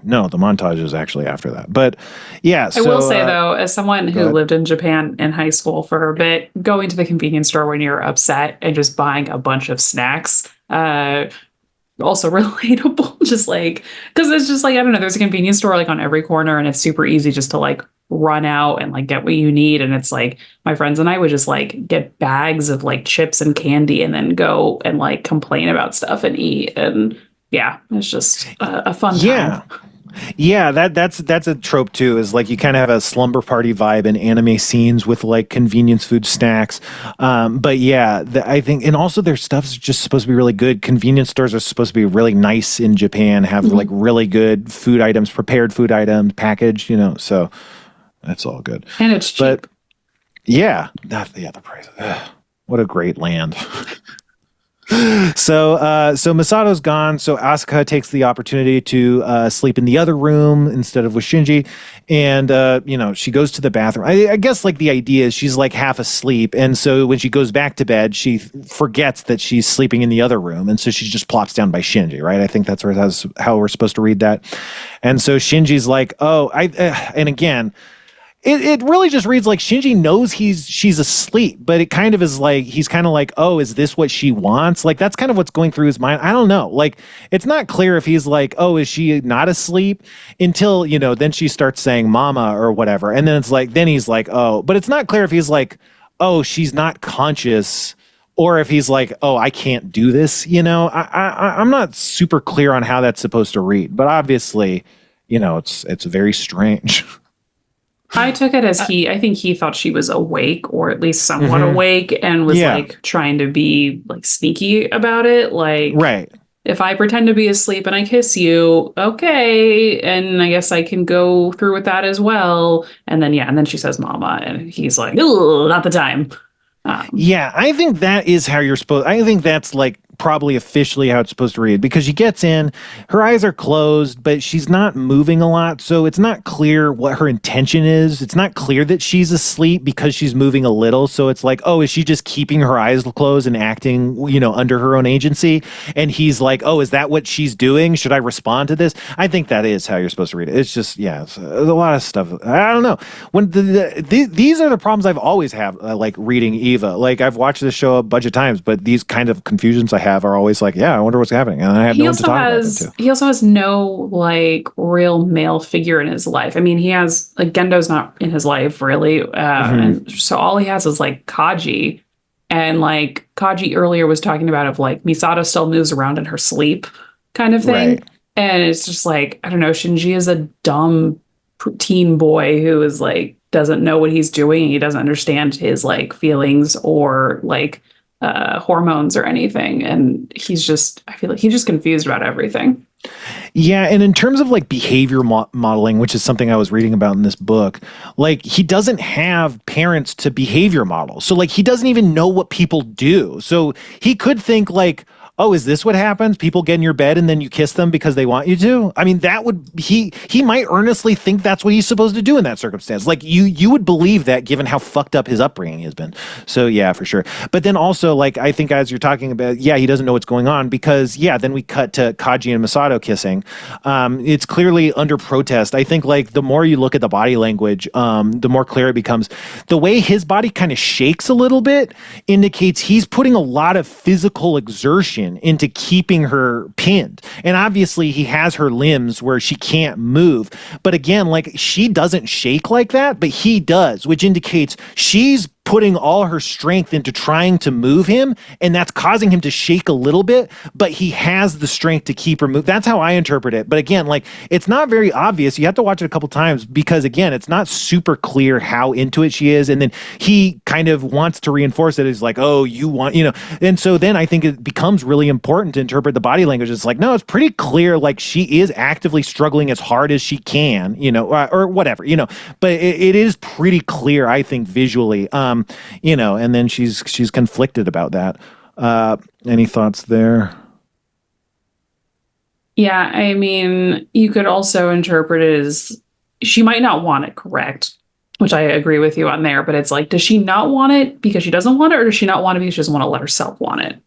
No, the montage is actually after that. But yeah, I will say though, as someone who lived in Japan in high school for a bit, going to the convenience store when you're upset and just buying a bunch of snacks, also relatable, just like, because it's just like, I don't know, there's a convenience store like on every corner, and it's super easy just to like run out and like get what you need. And it's like my friends and I would just like get bags of like chips and candy and then go and like complain about stuff and eat. And yeah, it's just a fun time. Yeah, that's a trope too, is like you kind of have a slumber party vibe in anime scenes with like convenience food snacks. But yeah, I think, and also their stuff's just supposed to be really good. Convenience stores are supposed to be really nice in Japan, have like really good food items, prepared food items, packaged, so that's all good. And it's cheap. But yeah, the price. What a great land. So Misato's gone. So Asuka takes the opportunity to sleep in the other room instead of with Shinji, and she goes to the bathroom. I guess like the idea is she's like half asleep, and so when she goes back to bed, she forgets that she's sleeping in the other room, and so she just plops down by Shinji. Right? I think that's how we're supposed to read that. And so Shinji's like, oh, and again. It really just reads like Shinji knows she's asleep, but it kind of is like, he's kind of like, oh, is this what she wants? Like, that's kind of what's going through his mind. I don't know. Like, it's not clear if he's like, oh, is she not asleep? Until, then she starts saying mama or whatever. And then it's like, then he's like, oh, but it's not clear if he's like, oh, she's not conscious, or if he's like, oh, I can't do this. I'm not super clear on how that's supposed to read, but obviously, it's very strange. I took it as I think he thought she was awake, or at least somewhat awake, and was like trying to be like sneaky about it. Like, right. If I pretend to be asleep and I kiss you, okay. And I guess I can go through with that as well. And then she says mama, and he's like, oh, not the time. Yeah, I think that is how you're supposed. I think that's like probably officially how it's supposed to read, because she gets in, her eyes are closed, but she's not moving a lot, so it's not clear what her intention is. It's not clear that she's asleep because she's moving a little, so it's like, oh, is she just keeping her eyes closed and acting, under her own agency? And he's like, oh, is that what she's doing? Should I respond to this? I think that is how you're supposed to read it. It's just, it's a lot of stuff. I don't know. When these are the problems I've always have, like reading Eva. Like, I've watched this show a bunch of times, but these kind of confusions I have are always like, I wonder what's happening, and I have no one to talk about it to. He also has no like real male figure in his life. I mean, he has like Gendo's not in his life really, and so all he has is like Kaji, and like Kaji earlier was talking about of like Misato still moves around in her sleep kind of thing, right. And it's just like, I don't know, Shinji is a dumb teen boy who is like doesn't know what he's doing. He doesn't understand his like feelings or like hormones or anything, and I feel like he's just confused about everything. Yeah, and in terms of like behavior modeling, which is something I was reading about in this book, like he doesn't have parents to behavior model, so like he doesn't even know what people do. So he could think like, oh, is this what happens? People get in your bed and then you kiss them because they want you to? I mean, that would, he might earnestly think that's what he's supposed to do in that circumstance. Like you would believe that given how fucked up his upbringing has been. So yeah, for sure. But then also, like, I think as you're talking about, he doesn't know what's going on because then we cut to Kaji and Misato kissing. It's clearly under protest. I think like the more you look at the body language, the more clear it becomes. The way his body kind of shakes a little bit indicates he's putting a lot of physical exertion into keeping her pinned. And obviously he has her limbs where she can't move. But again, like she doesn't shake like that, but he does, which indicates she's putting all her strength into trying to move him, and that's causing him to shake a little bit, but he has the strength to keep her move. That's how I interpret it. But again, like it's not very obvious. You have to watch it a couple times because again, it's not super clear how into it she is. And then he kind of wants to reinforce it. It's like, oh, you want, and so then I think it becomes really important to interpret the body language. It's like, no, it's pretty clear. Like she is actively struggling as hard as she can, or whatever, but it is pretty clear, I think, visually. And then she's conflicted about that. Any thoughts there? Yeah, I mean, you could also interpret it as she might not want it, correct? Which I agree with you on there, but it's like, does she not want it because she doesn't want it, or does she not want it because she doesn't want to let herself want it?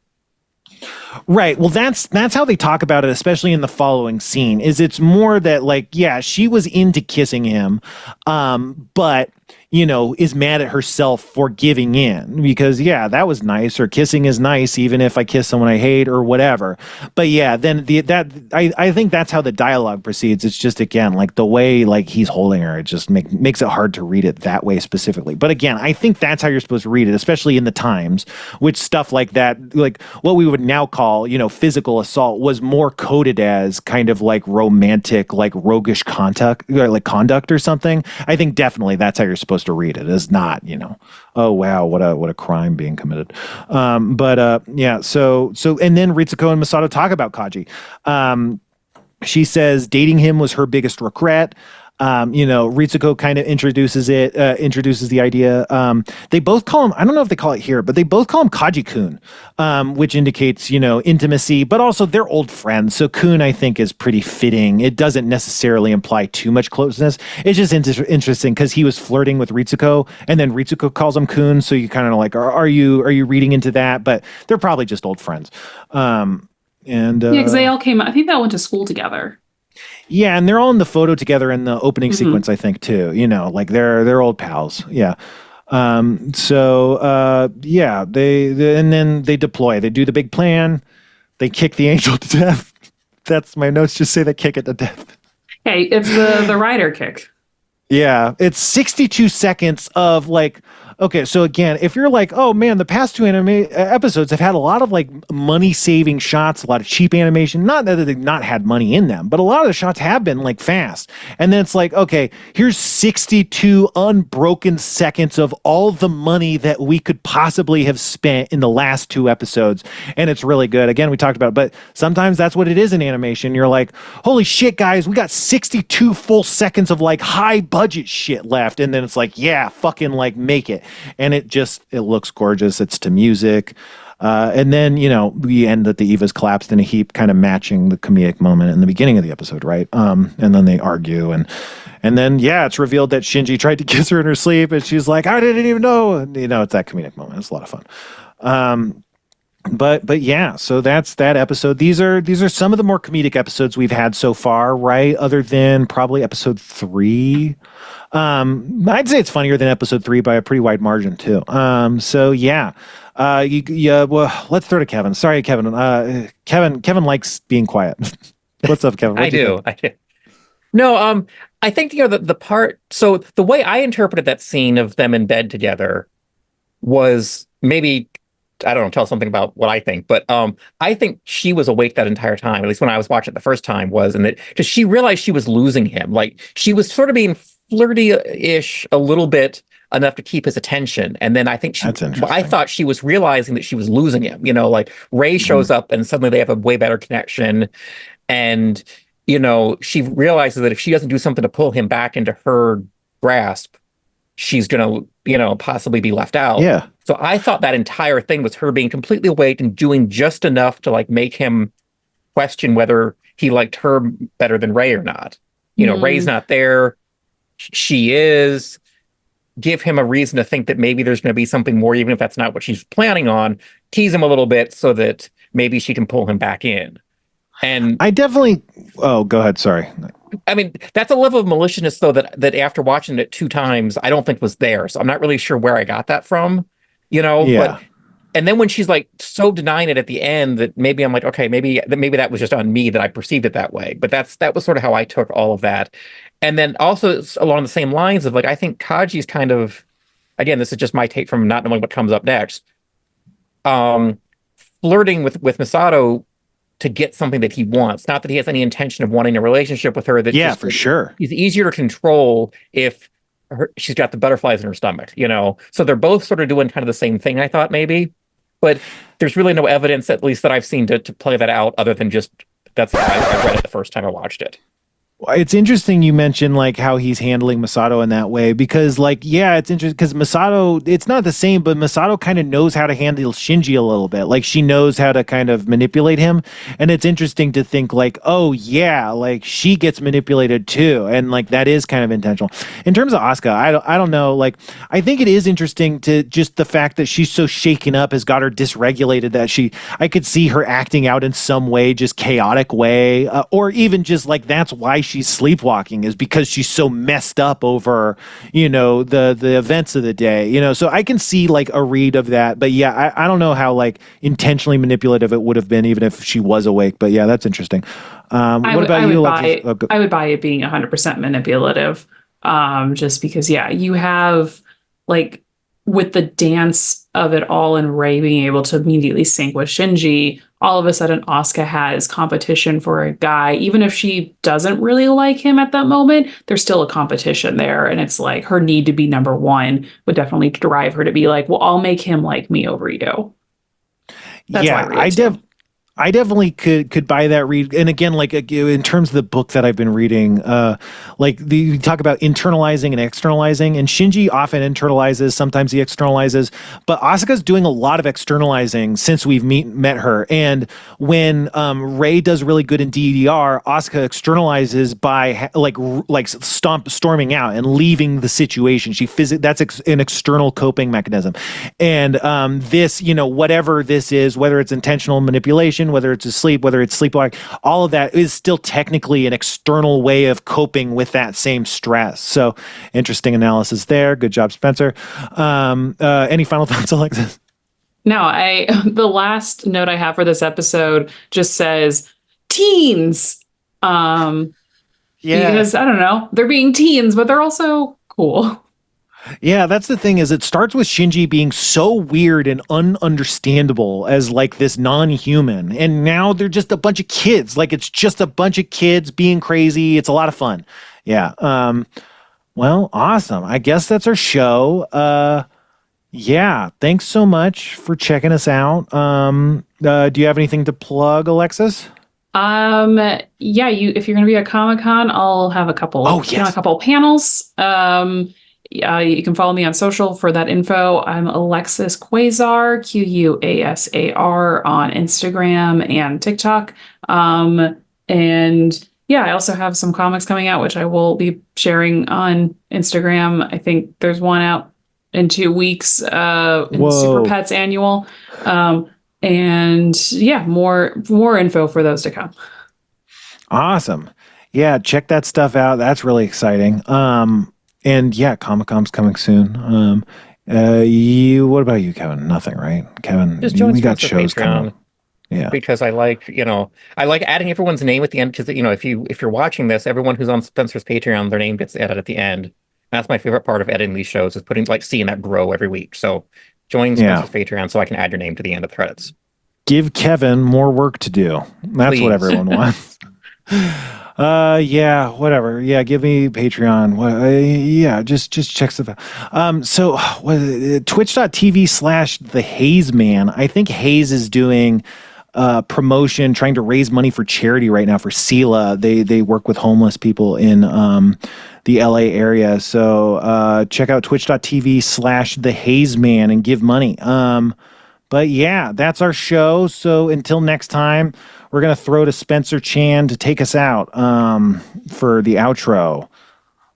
Right. Well, that's how they talk about it, especially in the following scene, is it's more that like, she was into kissing him, but is mad at herself for giving in because that was nice, or kissing is nice even if I kiss someone I hate or whatever. But then I think that's how the dialogue proceeds. It's just again like the way like he's holding her, it just makes it hard to read it that way specifically. But again, I think that's how you're supposed to read it, especially in the times, which stuff like that, like what we would now call physical assault, was more coded as kind of like romantic, like roguish conduct or something. I think definitely that's how you're supposed to read it. It's not, oh wow, what a crime being committed. So and then Ritsuko and Misato talk about Kaji. She says dating him was her biggest regret. Ritsuko kind of introduces the idea. They both call him, I don't know if they call it here, but they both call him Kaji-kun, which indicates, intimacy, but also they're old friends. So kun, I think, is pretty fitting. It doesn't necessarily imply too much closeness. It's just interesting because he was flirting with Ritsuko and then Ritsuko calls him kun. So you kind of like, are you reading into that? But they're probably just old friends. Because they all came, I think they all went to school together. Yeah, and they're all in the photo together in the opening sequence, I think, too. Like they're old pals. Yeah. They and then they deploy. They do the big plan. They kick the angel to death. That's my notes. Just say they kick it to death. Hey, it's the rider kick. Yeah, it's 62 seconds of like. Okay, so again, if you're like, oh man, the past two anime episodes have had a lot of like money-saving shots, a lot of cheap animation. Not that they've not had money in them, but a lot of the shots have been like fast. And then it's like, okay, here's 62 unbroken seconds of all the money that we could possibly have spent in the last two episodes, and it's really good. Again, we talked about it, but sometimes that's what it is in animation. You're like, holy shit, guys, we got 62 full seconds of like high-budget shit left, and then it's like, yeah, fucking like make it. And it looks gorgeous. It's to music. And then, we end that the Evas collapsed in a heap, kind of matching the comedic moment in the beginning of the episode, right? And then they argue, and then, it's revealed that Shinji tried to kiss her in her sleep, and she's like, I didn't even know. And, it's that comedic moment. It's a lot of fun. But yeah, so that's that episode. These are some of the more comedic episodes we've had so far, right? Other than probably episode 3. I'd say it's funnier than episode 3 by a pretty wide margin too. So yeah. Well, let's throw to Kevin. Sorry, Kevin. Kevin likes being quiet. What's up, Kevin? I do. No, I think the part. So the way I interpreted that scene of them in bed together was maybe, I don't know, tell something about what I think, but I think she was awake that entire time. At least when I was watching it the first time, and that because she realized she was losing him. Like she was sort of being flirty-ish a little bit, enough to keep his attention, and then I think I thought she was realizing that she was losing him. Like Ray shows up, and suddenly they have a way better connection, and she realizes that if she doesn't do something to pull him back into her grasp, she's gonna possibly be left out. Yeah. So I thought that entire thing was her being completely awake and doing just enough to like make him question whether he liked her better than Ray or not. Ray's not there. She is. Give him a reason to think that maybe there's going to be something more, even if that's not what she's planning on. Tease him a little bit so that maybe she can pull him back in. And I definitely. Oh, go ahead. Sorry. I mean, that's a level of maliciousness, though, that after watching it 2 times, I don't think was there. So I'm not really sure where I got that from. Yeah. And then when she's like so denying it at the end that maybe I'm like, okay, maybe that was just on me that I perceived it that way. But that was sort of how I took all of that. And then also along the same lines of like, I think Kaji's kind of, again, this is just my take from not knowing what comes up next, flirting with Misato to get something that he wants. Not that he has any intention of wanting a relationship with her. That for sure. He's easier to control if she's got the butterflies in her stomach, So they're both sort of doing kind of the same thing, I thought maybe. But there's really no evidence, at least that I've seen, to play that out other than just that's how I read it the first time I watched it. It's interesting you mentioned like how he's handling Misato in that way, because like, it's interesting because Misato, it's not the same, but Misato kind of knows how to handle Shinji a little bit. Like she knows how to kind of manipulate him. And it's interesting to think like, oh yeah, like she gets manipulated too. And like, that is kind of intentional. In terms of Asuka, I don't know. Like, I think it is interesting to just the fact that she's so shaken up has got her dysregulated that I could see her acting out in some way, just chaotic way, or even just like, that's why she's sleepwalking, is because she's so messed up over the events of the day, so I can see like a read of that. But I don't know how like intentionally manipulative it would have been even if she was awake. But that's interesting. What about you, Alexis? I would buy it being 100% manipulative, just because you have like with the dance of it all and Ray being able to immediately sync with Shinji, all of a sudden Asuka has competition for a guy. Even if she doesn't really like him at that moment, there's still a competition there. And it's like her need to be number one would definitely drive her to be like, well, I'll make him like me over you. That's I definitely could buy that read. And again, like in terms of the book that I've been reading, you talk about internalizing and externalizing, and Shinji often internalizes, sometimes he externalizes, but Asuka's doing a lot of externalizing since we've met her. And when Ray does really good in DDR, Asuka externalizes by storming out and leaving the situation. That's an external coping mechanism. And this, whatever this is, whether it's intentional manipulation, whether it's asleep, whether it's sleepwalk, all of that is still technically an external way of coping with that same stress. So interesting analysis there. Good job, Spencer. Any final thoughts, Alexis? No, the last note I have for this episode just says teens. Because I don't know, they're being teens, but they're also cool. Yeah, that's the thing, is it starts with Shinji being so weird and ununderstandable as like this non-human. And now they're just a bunch of kids. Like it's just a bunch of kids being crazy. It's a lot of fun. Yeah. Well, awesome. I guess that's our show. Yeah. Thanks so much for checking us out. Do you have anything to plug, Alexis? If you're going to be at Comic-Con, I'll have a couple, a couple panels. You can follow me on social for that info. I'm Alexis Quasar, Quasar, on Instagram and TikTok. And yeah, I also have some comics coming out, which I will be sharing on Instagram. I think there's one out in 2 weeks, in Super Pets Annual. And yeah, more info for those to come. Awesome. Yeah, check that stuff out. That's really exciting. And yeah, Comic-Con's coming soon. What about you, Kevin? Nothing, right? Kevin, Just join we got Spencer shows coming. Patreon. Yeah. Because I like adding everyone's name at the end because if you're watching this, everyone who's on Spencer's Patreon, their name gets added at the end. That's my favorite part of editing these shows is seeing that grow every week. So join Spencer's Patreon so I can add your name to the end of the credits. Give Kevin more work to do. That's what everyone wants. Yeah, whatever. Yeah, give me Patreon. Yeah, just check stuff out. So twitch.tv/the Haze Man. I think Haze is doing promotion, trying to raise money for charity right now for SELA. They work with homeless people in the LA area. So check out twitch.tv/the Haze Man and give money. But yeah, that's our show. So until next time, we're going to throw to Spencer Chan to take us out for the outro.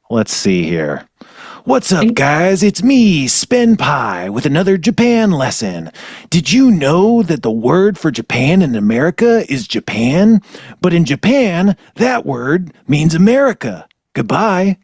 Let's see here. What's up, guys? It's me, Spen Pie, with another Japan lesson. Did you know that the word for Japan in America is Japan? But in Japan, that word means America. Goodbye.